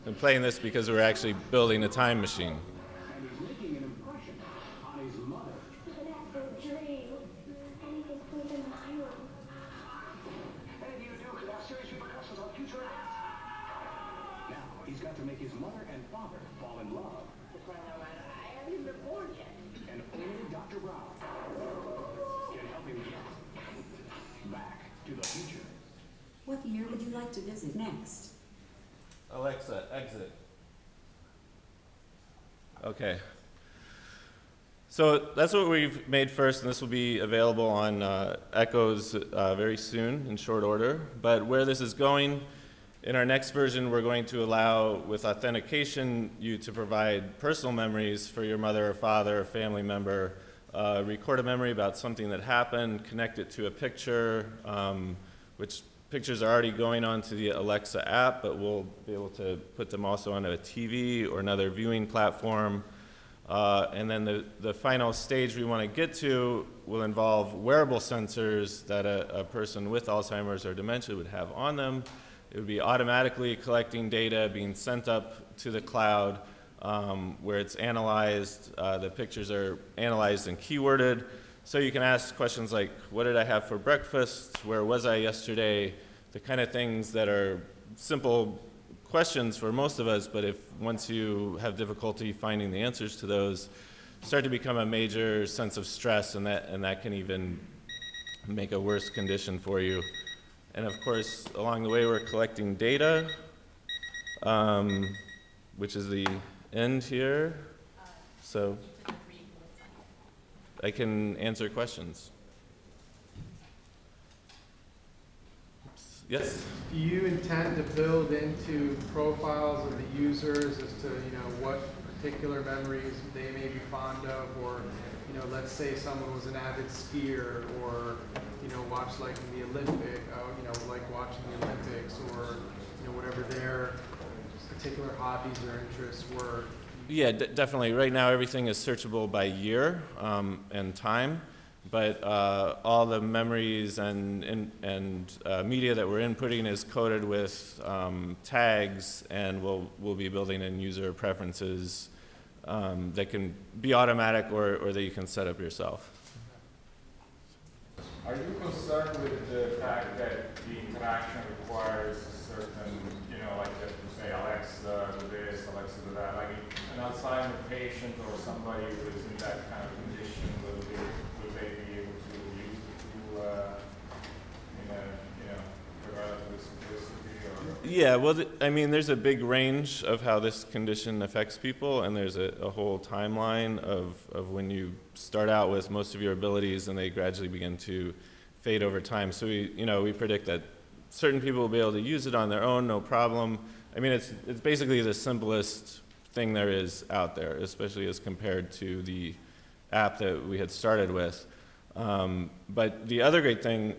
[SPEAKER 24] I'm playing this because we're actually building a time machine.
[SPEAKER 3] He's got to make his mother and father fall in love.
[SPEAKER 5] I haven't even been born yet.
[SPEAKER 3] And only Dr. Brown can help him get back to the future.
[SPEAKER 10] What year would you like to visit next?
[SPEAKER 24] Alexa, exit. Okay. So that's what we've made first, and this will be available on Echoes very soon, in short order. But where this is going, in our next version, we're going to allow, with authentication, you to provide personal memories for your mother or father or family member, record a memory about something that happened, connect it to a picture, which pictures are already going onto the Alexa app, but we'll be able to put them also onto a TV or another viewing platform. And then the final stage we want to get to will involve wearable sensors that a person with Alzheimer's or dementia would have on them. It would be automatically collecting data, being sent up to the cloud, where it's analyzed. The pictures are analyzed and keyworded. So you can ask questions like, what did I have for breakfast? Where was I yesterday? The kind of things that are simple questions for most of us, but if once you have difficulty finding the answers to those, start to become a major sense of stress, and that can even make a worse condition for you. And of course, along the way, we're collecting data, which is the end here. So I can answer questions. Oops. Yes?
[SPEAKER 4] Do you intend to build into profiles of the users as to, what particular memories they may be fond of, or, let's say someone was an avid skier, or, watched like the Olympic, like watching the Olympics, or, whatever their particular hobbies or interests were?
[SPEAKER 24] Yeah, definitely. Right now, everything is searchable by year and time, but all the memories and media that we're inputting is coded with tags, and we'll be building in user preferences that can be automatic or that you can set up yourself.
[SPEAKER 21] Are you concerned with the fact that the interaction requires a certain, like you have to say, Alexa, do this, Alexa, do that? Like an Alzheimer patient or somebody who is in that kind of condition, will they be able to use the tool in a relative simplicity? Or?
[SPEAKER 24] Yeah, well, there's a big range of how this condition affects people, and there's a whole timeline of when you start out with most of your abilities and they gradually begin to fade over time. So we predict that certain people will be able to use it on their own, no problem. It's basically the simplest thing there is out there, especially as compared to the app that we had started with. But the other great thing,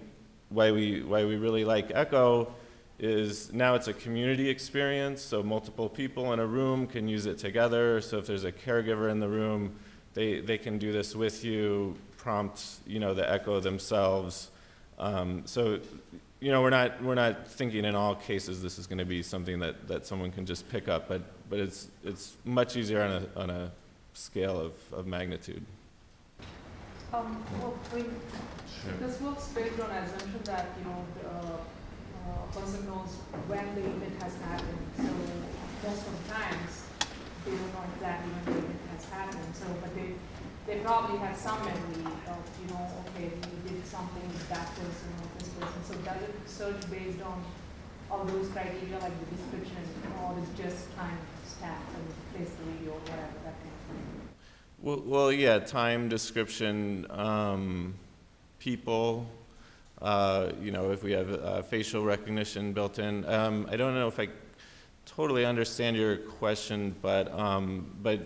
[SPEAKER 24] why we really like Echo, is now it's a community experience, so multiple people in a room can use it together. So if there's a caregiver in the room, they can do this with you, prompt the Echo themselves. So we're not thinking in all cases this is going to be something that someone can just pick up, but it's much easier on a scale of magnitude.
[SPEAKER 16] This works based on assumption that a person knows when the event has happened. So most of the times they don't know exactly when the event has happened. So, but they probably have some memory of okay, we did something with that person or this person. So does it search based on all those criteria like the description, or is just time stat?
[SPEAKER 24] Well, yeah, time, description, people, if we have facial recognition built in. I don't know if I totally understand your question, but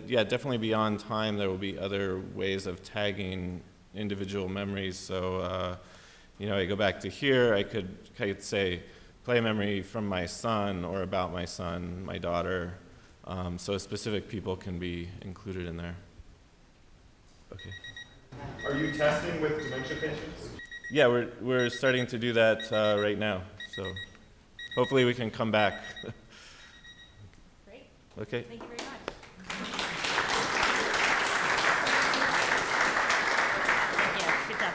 [SPEAKER 24] yeah, definitely beyond time, there will be other ways of tagging individual memories. So, I go back to here, I could say, play a memory from my son or about my son, my daughter. So specific people can be included in there. Okay.
[SPEAKER 22] Are you testing with dementia patients?
[SPEAKER 24] Yeah, we're starting to do that right now. So hopefully we can come back.
[SPEAKER 1] Great.
[SPEAKER 24] Okay.
[SPEAKER 1] Thank you very much. Thank you. Good job.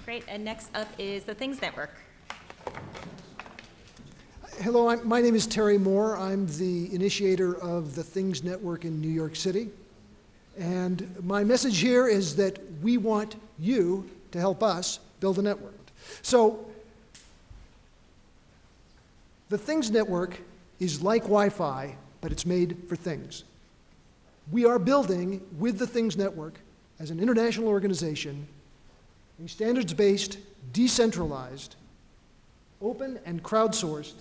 [SPEAKER 1] Great. And next up is the Things Network.
[SPEAKER 14] Hello, my name is Terry Moore. I'm the initiator of the Things Network in New York City. And my message here is that we want you to help us build a network. So, the Things Network is like Wi-Fi, but it's made for things. We are building, with the Things Network, as an international organization, a standards-based, decentralized, open and crowdsourced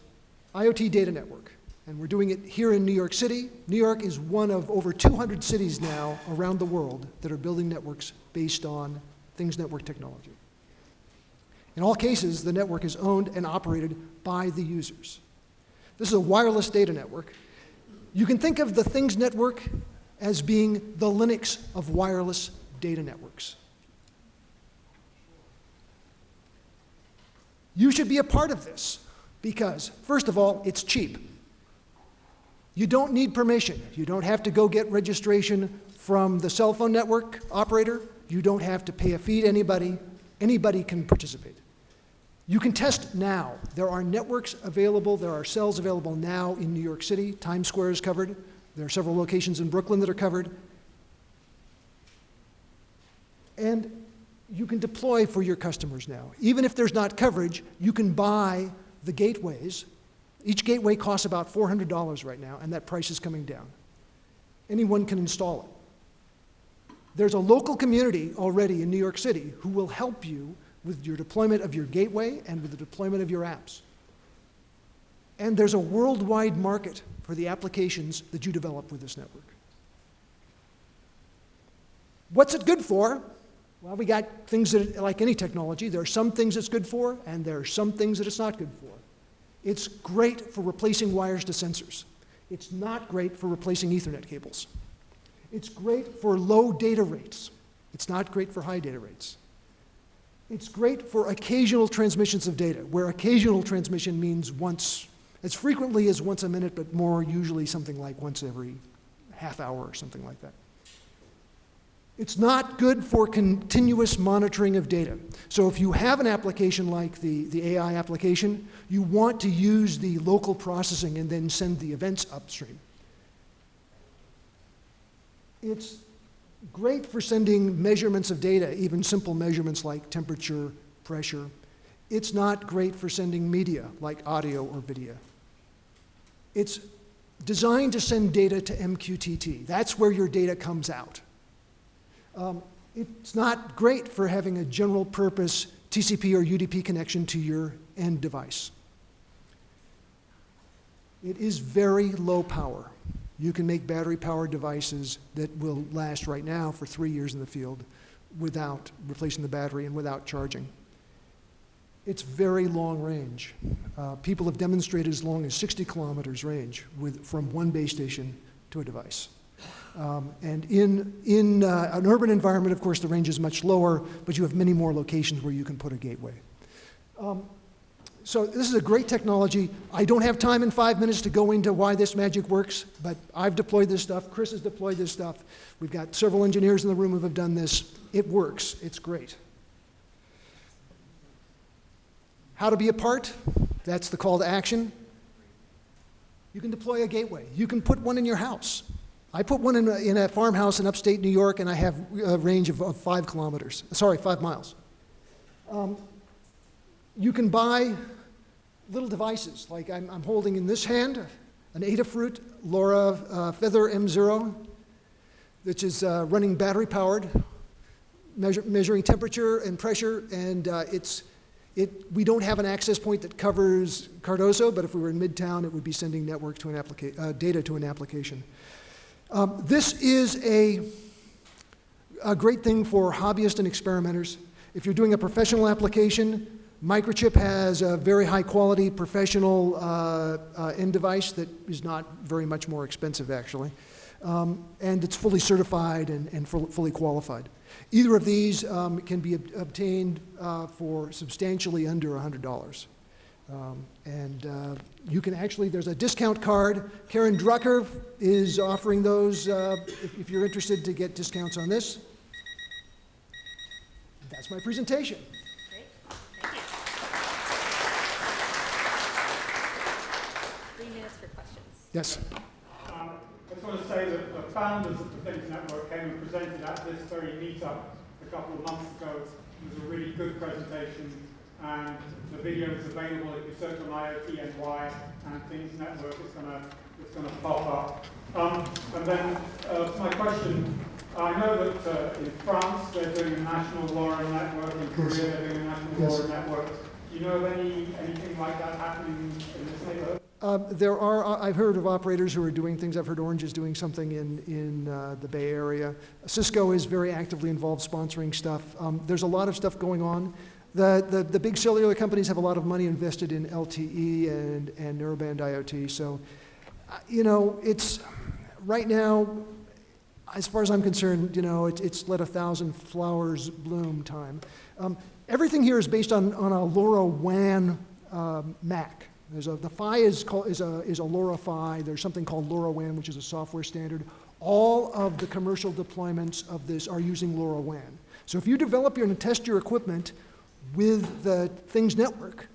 [SPEAKER 14] IoT data network. And we're doing it here in New York City. New York is one of over 200 cities now around the world that are building networks based on Things Network technology. In all cases, the network is owned and operated by the users. This is a wireless data network. You can think of the Things Network as being the Linux of wireless data networks. You should be a part of this because, first of all, it's cheap. You don't need permission. You don't have to go get registration from the cell phone network operator. You don't have to pay a fee to anybody. Anybody can participate. You can test now. There are networks available. There are cells available now in New York City. Times Square is covered. There are several locations in Brooklyn that are covered. And you can deploy for your customers now. Even if there's not coverage, you can buy the gateways. Each gateway costs about $400 right now, and that price is coming down. Anyone can install it. There's a local community already in New York City who will help you with your deployment of your gateway and with the deployment of your apps. And there's a worldwide market for the applications that you develop with this network. What's it good for? Well, we got things that, like any technology, there are some things it's good for, and there are some things that it's not good for. It's great for replacing wires to sensors. It's not great for replacing Ethernet cables. It's great for low data rates. It's not great for high data rates. It's great for occasional transmissions of data, where occasional transmission means once, as frequently as once a minute, but more usually something like once every half hour or something like that. It's not good for continuous monitoring of data. So if you have an application like the AI application, you want to use the local processing and then send the events upstream. It's great for sending measurements of data, even simple measurements like temperature, pressure. It's not great for sending media like audio or video. It's designed to send data to MQTT. That's where your data comes out. It's not great for having a general purpose TCP or UDP connection to your end device. It is very low power. You can make battery-powered devices that will last right now for 3 years in the field without replacing the battery and without charging. It's very long range. People have demonstrated as long as 60 kilometers range from one base station to a device. And in an urban environment, of course, the range is much lower, but you have many more locations where you can put a gateway. So this is a great technology. I don't have time in 5 minutes to go into why this magic works, but I've deployed this stuff. Chris has deployed this stuff. We've got several engineers in the room who have done this. It works. It's great. How to be a part? That's the call to action. You can deploy a gateway. You can put one in your house. I put one in a farmhouse in upstate New York, and I have a range of 5 kilometers. Sorry, 5 miles. You can buy little devices, like I'm holding in this hand, an Adafruit LoRa Feather M0. which is running battery powered, measuring temperature and pressure, and we don't have an access point that covers Cardozo, but if we were in Midtown, it would be sending network to an data to an application. This is a great thing for hobbyists and experimenters. If you're doing a professional application, Microchip has a very high quality professional end device that is not very much more expensive actually. And it's fully certified and fully qualified. Either of these can be obtained for substantially under $100. You can actually, there's a discount card. Karen Drucker is offering those if you're interested to get discounts on this. That's my presentation.
[SPEAKER 1] Great, thank you. 3 minutes for questions.
[SPEAKER 14] Yes.
[SPEAKER 6] I just want to say that the founders of the Things Network came and presented at this very meetup a couple of months ago. It was a really good presentation, and the video is available if you search on IoT NY and Things Network. It's going to pop up. And then my question. I know that in France they're doing a national LoRa network, in Korea they're doing a national LoRa network. Do you know of anything like that happening in this neighborhood?
[SPEAKER 14] There are, I've heard of operators who are doing things. I've heard Orange is doing something in the Bay Area. Cisco is very actively involved sponsoring stuff. There's a lot of stuff going on. The big cellular companies have a lot of money invested in LTE and narrowband IoT. So, it's right now, as far as I'm concerned, it's let 1,000 flowers bloom time. Everything here is based on a LoRaWAN MAC. The PHY is a LoRa PHY. There's something called LoRaWAN, which is a software standard. All of the commercial deployments of this are using LoRaWAN. So if you develop and test your equipment with the Things network,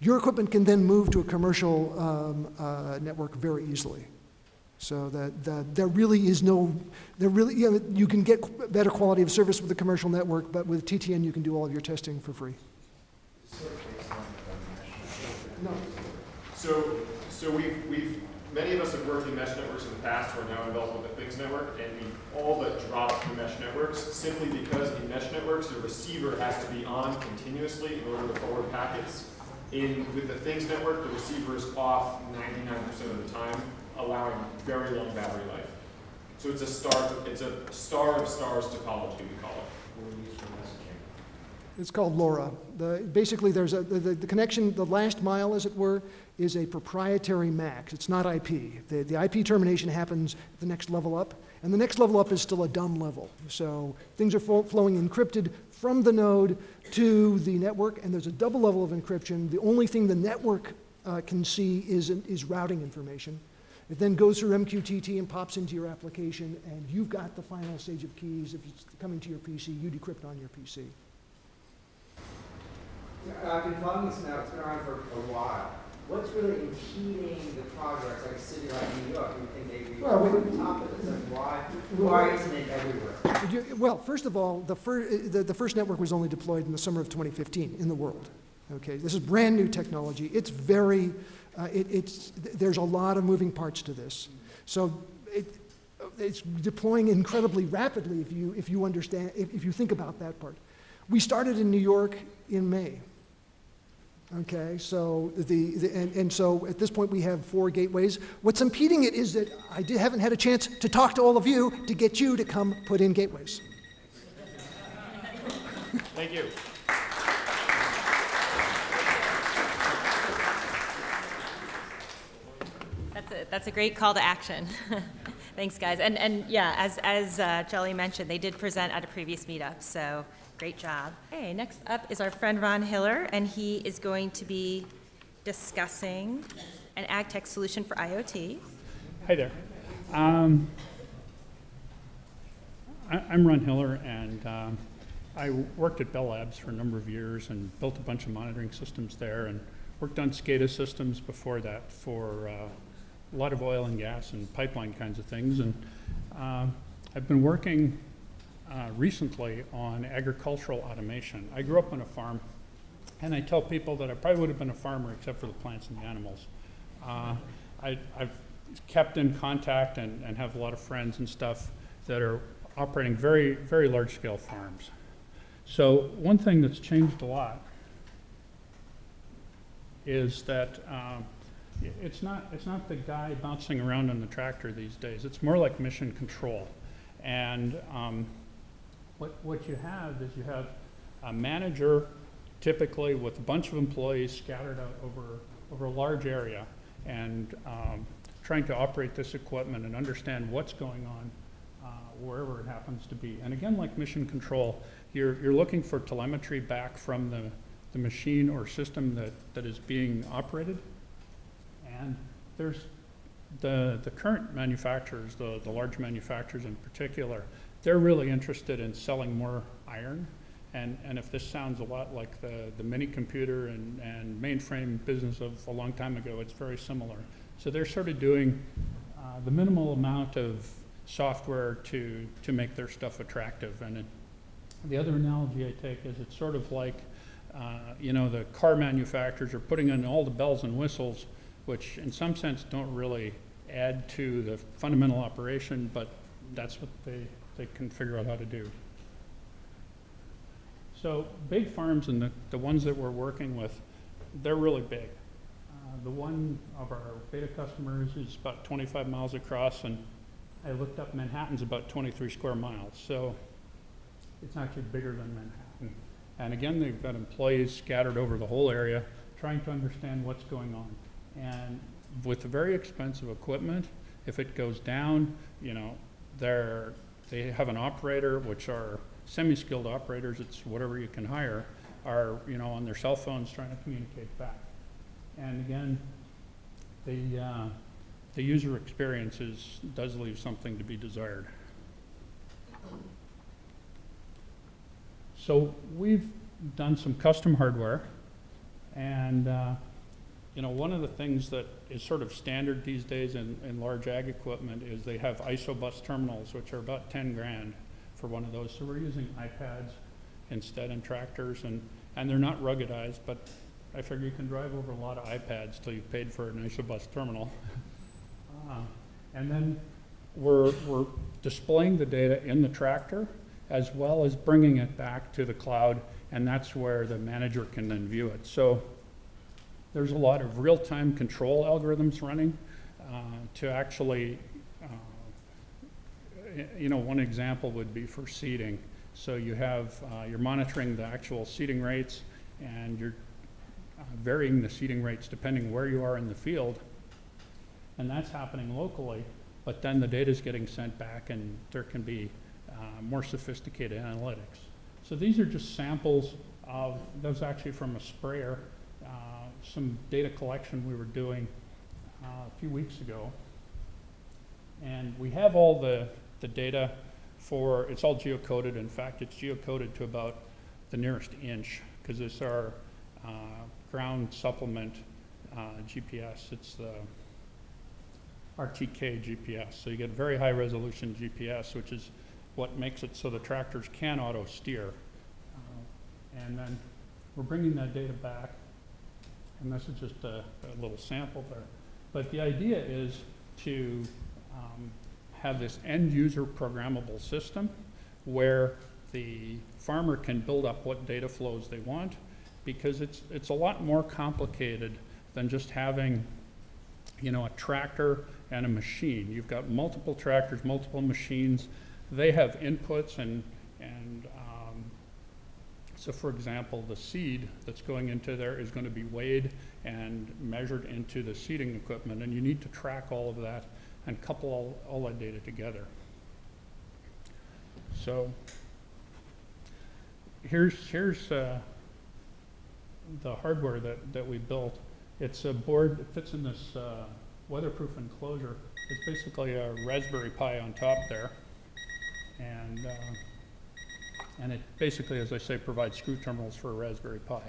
[SPEAKER 14] your equipment can then move to a commercial network very easily. So there really is no, you can get better quality of service with the commercial network, but with TTN you can do all of your testing for free. No.
[SPEAKER 22] So many of us have worked in mesh networks in the past who are now involved with the Things network, and we all but dropped the mesh networks simply because in mesh networks the receiver has to be on continuously in order to forward packets. With the Things network, the receiver is off 99% of the time, allowing very long battery life. So it's a star of stars topology, we call it.
[SPEAKER 14] It's called LoRa. Basically, there's the connection, the last mile, as it were, is a proprietary MAC. It's not IP. The IP termination happens the next level up, and the next level up is still a dumb level. So things are flowing encrypted from the node to the network, and there's a double level of encryption. The only thing the network can see is routing information. It then goes through MQTT and pops into your application, and you've got the final stage of keys. If it's coming to your PC, you decrypt on your PC.
[SPEAKER 12] I've been following this now, it's been around for a while. What's really impeding the progress, like a city like New York? You think they'd be on top of this? Why isn't it everywhere?
[SPEAKER 14] Well, first of all, the first network was only deployed in the summer of 2015 in the world. Okay, this is brand new technology. It's very, there's a lot of moving parts to this. So it's deploying incredibly rapidly if you understand, if you think about that part. We started in New York in May. Okay, so so at this point we have 4 gateways. What's impeding it is that I haven't had a chance to talk to all of you to get you to come put in gateways.
[SPEAKER 22] Thank you.
[SPEAKER 1] That's a great call to action. Thanks, guys. And yeah, as Jelly mentioned, they did present at a previous meetup, so great job. Okay, next up is our friend Ron Hiller, and he is going to be discussing an ag tech solution for IoT.
[SPEAKER 7] Hi there. I'm Ron Hiller, and I worked at Bell Labs for a number of years and built a bunch of monitoring systems there, and worked on SCADA systems before that for a lot of oil and gas and pipeline kinds of things. And I've been working recently on agricultural automation. I grew up on a farm, and I tell people that I probably would have been a farmer except for the plants and the animals. I've kept in contact and have a lot of friends and stuff that are operating very, very large-scale farms. So one thing that's changed a lot is that it's not the guy bouncing around on the tractor these days. It's more like mission control. And what you have is you have a manager, typically with a bunch of employees scattered out over a large area, and trying to operate this equipment and understand what's going on wherever it happens to be. And again, like mission control, you're looking for telemetry back from the machine or system that is being operated. And there's the current manufacturers, the large manufacturers in particular, they're really interested in selling more iron. And if this sounds a lot like the mini computer and mainframe business of a long time ago, it's very similar. So they're sort of doing the minimal amount of software to make their stuff attractive. And the other analogy I take is it's sort of like, the car manufacturers are putting in all the bells and whistles, which in some sense don't really add to the fundamental operation, but that's what they can figure out how to do. So big farms and the ones that we're working with, they're really big. The one of our beta customers is about 25 miles across, and I looked up Manhattan's about 23 square miles. So it's actually bigger than Manhattan. And again, they've got employees scattered over the whole area trying to understand what's going on. And with the very expensive equipment, if it goes down, they have an operator, which are semi-skilled operators, it's whatever you can hire, are on their cell phones trying to communicate back. And again, the user experience does leave something to be desired. So we've done some custom hardware, and one of the things that is sort of standard these days in large ag equipment is they have ISO-bus terminals, which are about 10 grand for one of those. So we're using iPads instead in tractors, and they're not ruggedized, but I figure you can drive over a lot of iPads till you've paid for an ISO-bus terminal. And then we're displaying the data in the tractor as well as bringing it back to the cloud, and that's where the manager can then view it. So there's a lot of real-time control algorithms running to actually, one example would be for seeding. So you have, you're monitoring the actual seeding rates, and you're varying the seeding rates depending where you are in the field, and that's happening locally, but then the data is getting sent back, and there can be more sophisticated analytics. So these are just samples of, those actually from a sprayer, some data collection we were doing a few weeks ago. And we have all the data for, it's all geocoded. In fact, it's geocoded to about the nearest inch, because it's our ground supplement GPS. It's the RTK GPS. So you get very high resolution GPS, which is what makes it so the tractors can auto steer. And then we're bringing that data back, and this is just a little sample there. But the idea is to have this end user programmable system where the farmer can build up what data flows they want, because it's a lot more complicated than just having a tractor and a machine. You've got multiple tractors, multiple machines. They have inputs, and so for example, the seed that's going into there is going to be weighed and measured into the seeding equipment, and you need to track all of that and couple all that data together. So here's the hardware that we built. It's a board that fits in this weatherproof enclosure. It's basically a Raspberry Pi on top there, and it basically, as I say, provides screw terminals for a Raspberry Pi,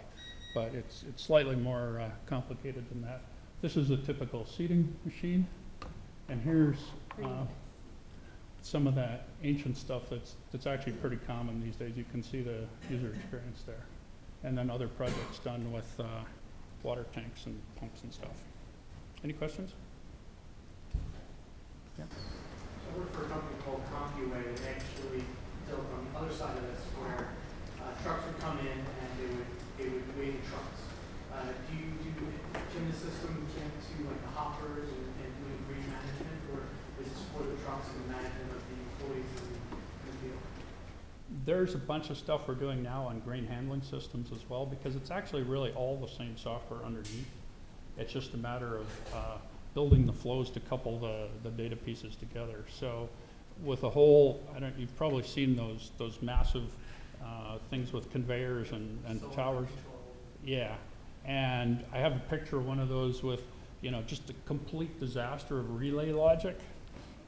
[SPEAKER 7] but it's slightly more complicated than that. This is a typical seeding machine, and here's some of that ancient stuff that's actually pretty common these days. You can see the user experience there, and then other projects done with water tanks and pumps and stuff. Any questions? Yeah.
[SPEAKER 6] I work for a company called
[SPEAKER 9] funky way that actually built on the other side of this, where trucks would come in and they would weigh the trucks. Can the system get to like the hoppers and doing green management, or is this for the trucks and the management of the employees in the field?
[SPEAKER 7] There's a bunch of stuff we're doing now on grain handling systems as well, because it's actually really all the same software underneath. It's just a matter of building the flows to couple the data pieces together. So with a whole, you've probably seen those massive things with conveyors and towers. Yeah, and I have a picture of one of those with, just a complete disaster of relay logic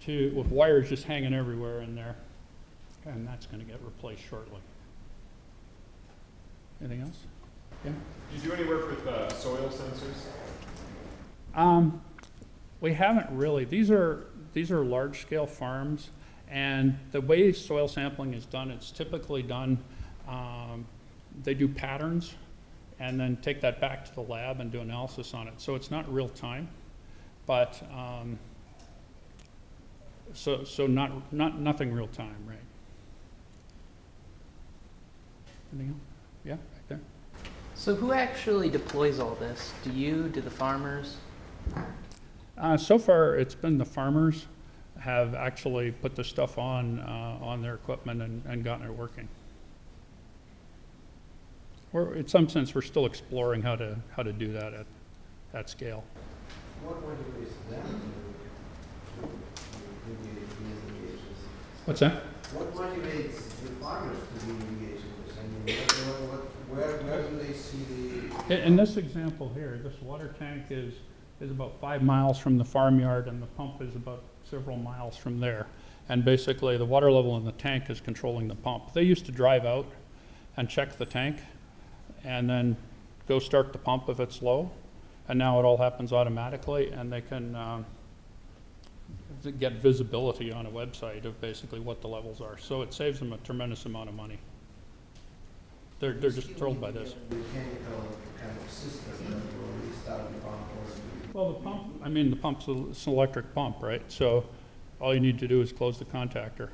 [SPEAKER 7] with wires just hanging everywhere in there. And that's going to get replaced shortly. Anything else? Yeah?
[SPEAKER 21] Do you do any work with soil sensors?
[SPEAKER 7] We haven't really. These are large-scale farms, and the way soil sampling is done, it's typically done, they do patterns, and then take that back to the lab and do analysis on it. So it's not real time, but so nothing real time, right? Anything else? Yeah, right there.
[SPEAKER 11] So who actually deploys all this? Do the farmers?
[SPEAKER 7] So far, it's been the farmers have actually put the stuff on their equipment and gotten it working. In some sense, we're still exploring how to do that at that scale.
[SPEAKER 2] What motivates them to engage in these engagements?
[SPEAKER 7] What's that?
[SPEAKER 2] What motivates the farmers to be engaged in this? I mean, where do they see the...
[SPEAKER 7] In this example here, this water tank is about 5 miles from the farmyard, and the pump is about several miles from there. And basically, the water level in the tank is controlling the pump. They used to drive out and check the tank, and then go start the pump if it's low. And now it all happens automatically, and they can get visibility on a website of basically what the levels are. So it saves them a tremendous amount of money. They're just thrilled by this.
[SPEAKER 2] Mechanical kind of system that will restart the pump.
[SPEAKER 7] Well, the pump's it's an electric pump, right? So all you need to do is close the contactor.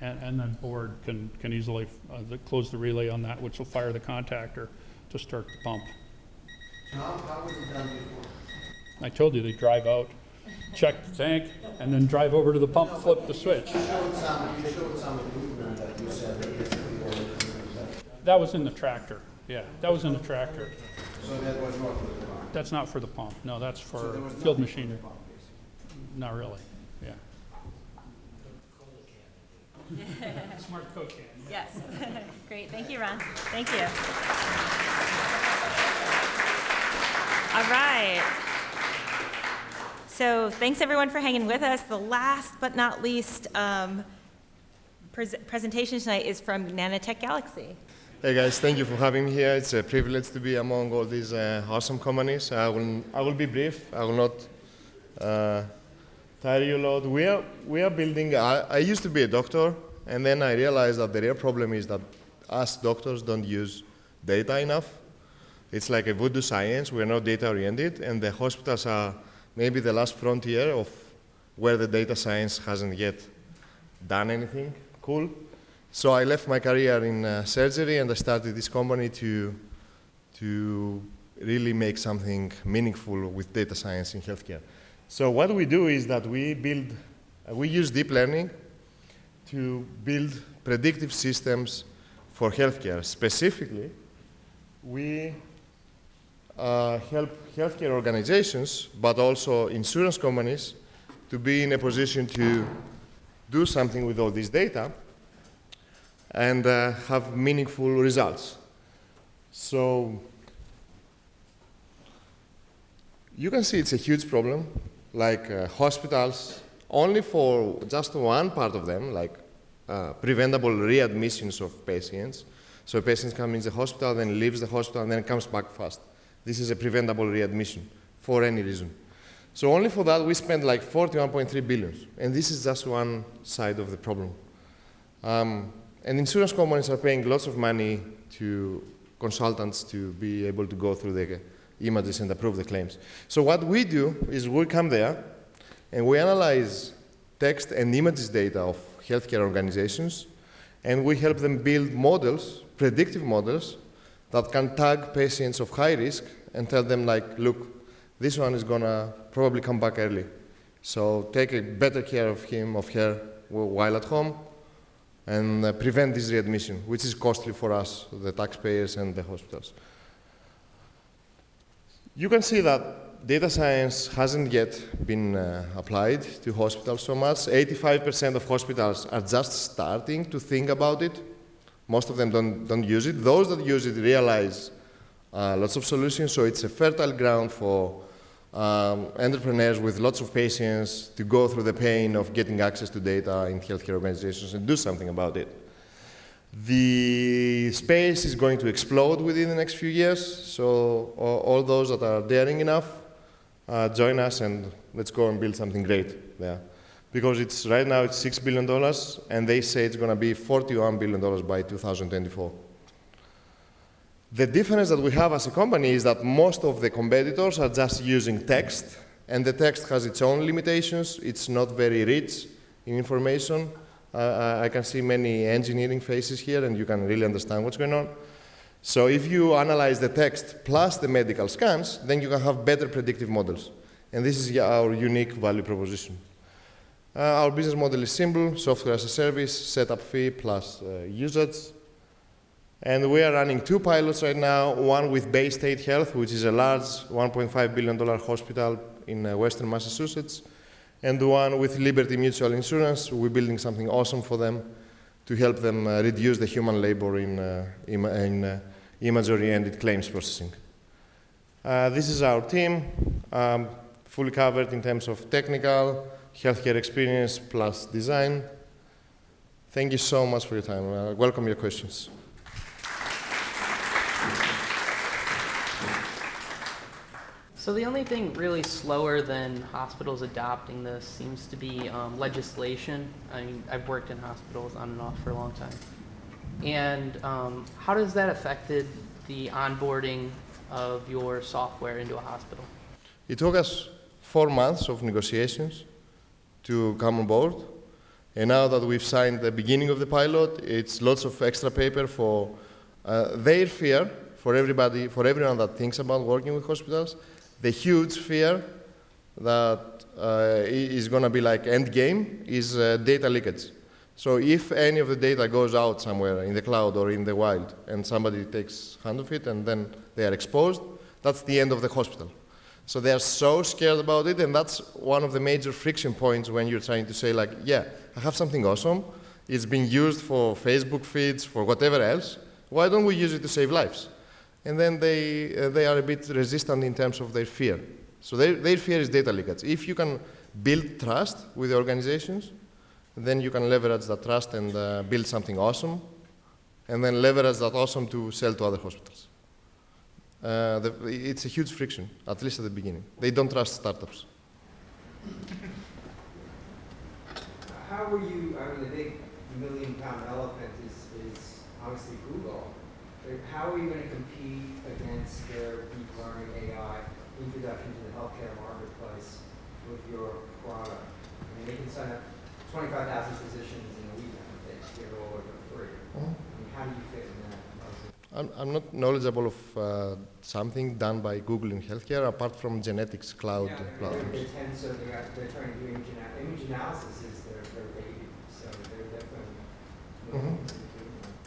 [SPEAKER 7] And then board can easily close the relay on that, which will fire the contactor to start the pump.
[SPEAKER 2] So how was it done before?
[SPEAKER 7] I told you, they drive out, check the tank, and then drive over to the pump, flip the switch.
[SPEAKER 2] You showed some improvement that you said that yesterday.
[SPEAKER 7] That was in the tractor. Yeah, that was in the tractor.
[SPEAKER 2] So that was not for the pump?
[SPEAKER 7] That's not for the pump. No, that's for field machinery. Not really, yeah. Smart Coke can.
[SPEAKER 1] Yes. Great. Thank you, Ron. Thank you. All right. So thanks, everyone, for hanging with us. The last but not least presentation tonight is from Nanotech Galaxy.
[SPEAKER 13] Hey, guys. Thank you for having me here. It's a privilege to be among all these awesome companies. I will be brief. I will not tire you a lot. We are building. I used to be a doctor, and then I realized that the real problem is that us doctors don't use data enough. It's like a voodoo science. We're not data oriented, and the hospitals are maybe the last frontier of where the data science hasn't yet done anything cool. So I left my career in surgery, and I started this company to really make something meaningful with data science in healthcare. So what we do is that we use deep learning to build predictive systems for healthcare. Specifically, we help healthcare organizations, but also insurance companies, to be in a position to do something with all this data and have meaningful results. So you can see it's a huge problem. Like hospitals, only for just one part of them, like preventable readmissions of patients. So a patient comes in the hospital, then leaves the hospital, and then comes back fast. This is a preventable readmission for any reason. So only for that, we spend like 41.3 billion. And this is just one side of the problem. And insurance companies are paying lots of money to consultants to be able to go through the images and approve the claims. So what we do is we come there and we analyze text and images data of healthcare organizations, and we help them build models, predictive models, that can tag patients of high risk and tell them, like, look, this one is gonna probably come back early. So take a better care of him, of her, while at home, and prevent this readmission, which is costly for us, the taxpayers and the hospitals. You can see that data science hasn't yet been applied to hospitals so much. 85% of hospitals are just starting to think about it. Most of them don't use it. Those that use it realize lots of solutions, so it's a fertile ground for entrepreneurs with lots of patience to go through the pain of getting access to data in healthcare organizations and do something about it. The space is going to explode within the next few years, so all those that are daring enough, join us and let's go and build something great there. Because right now it's $6 billion, and they say it's going to be $41 billion by 2024. The difference that we have as a company is that most of the competitors are just using text, and the text has its own limitations. It's not very rich in information. I can see many engineering faces here, and you can really understand what's going on. So if you analyze the text plus the medical scans, then you can have better predictive models. And this is our unique value proposition. Our business model is simple: software as a service, setup fee plus usage. And we are running 2 pilots right now, one with Bay State Health, which is a large $1.5 billion hospital in Western Massachusetts, and one with Liberty Mutual Insurance. We're building something awesome for them to help them reduce the human labor in imagery-ended claims processing. This is our team, fully covered in terms of technical, healthcare experience, plus design. Thank you so much for your time. Welcome your questions.
[SPEAKER 11] So the only thing really slower than hospitals adopting this seems to be legislation. I mean, I've worked in hospitals on and off for a long time. And how does that affected the onboarding of your software into a hospital?
[SPEAKER 13] It took us 4 months of negotiations to come on board. And now that we've signed the beginning of the pilot, it's lots of extra paper for their fear, for everybody, for everyone that thinks about working with hospitals. The huge fear that is going to be like end game is data leakage. So if any of the data goes out somewhere in the cloud or in the wild and somebody takes hand of it and then they are exposed, that's the end of the hospital. So they are so scared about it, and that's one of the major friction points when you're trying to say, like, yeah, I have something awesome. It's being used for Facebook feeds, for whatever else. Why don't we use it to save lives? And then they are a bit resistant in terms of their fear. So their fear is data leakage. If you can build trust with the organizations, then you can leverage that trust and build something awesome, and then leverage that awesome to sell to other hospitals. It's a huge friction, at least at the beginning. They don't trust startups.
[SPEAKER 12] How are you, I mean, the big million-pound elephant is obviously Google. How are you going to compete against their deep learning AI introduction to the healthcare marketplace with your product? I mean, they can sign up 25,000 physicians in a weekend if they get it all for free. I mean, how do you fit in that?
[SPEAKER 13] I'm not knowledgeable of something done by Google in healthcare apart from genetics cloud platforms.
[SPEAKER 12] They're trying to do image analysis is their baby, so they're definitely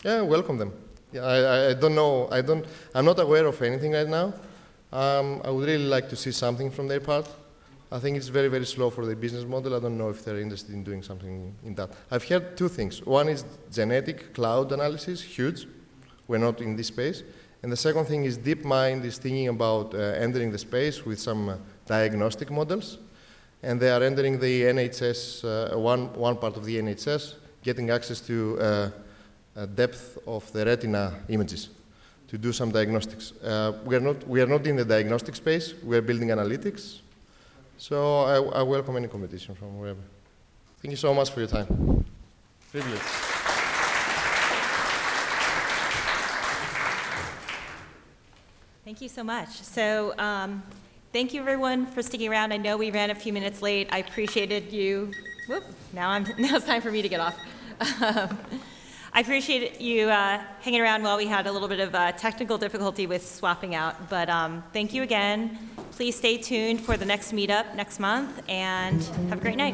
[SPEAKER 13] Yeah, welcome them. Yeah, I don't know. I'm not aware of anything right now. I would really like to see something from their part. I think it's very, very slow for their business model. I don't know if they're interested in doing something in that. I've heard 2 things. One is genetic cloud analysis, huge. We're not in this space. And the second thing is DeepMind is thinking about entering the space with some diagnostic models. And they are entering the NHS, one part of the NHS, getting access to depth of the retina images to do some diagnostics. We are not in the diagnostic space. We are building analytics. So I welcome any competition from wherever. Thank you so much for your time. Privilege.
[SPEAKER 1] Thank you so much. So thank you everyone for sticking around. I know we ran a few minutes late. I appreciated you Whoop, now it's time for me to get off. I appreciate you hanging around while we had a little bit of technical difficulty with swapping out, but thank you again. Please stay tuned for the next meetup next month, and have a great night.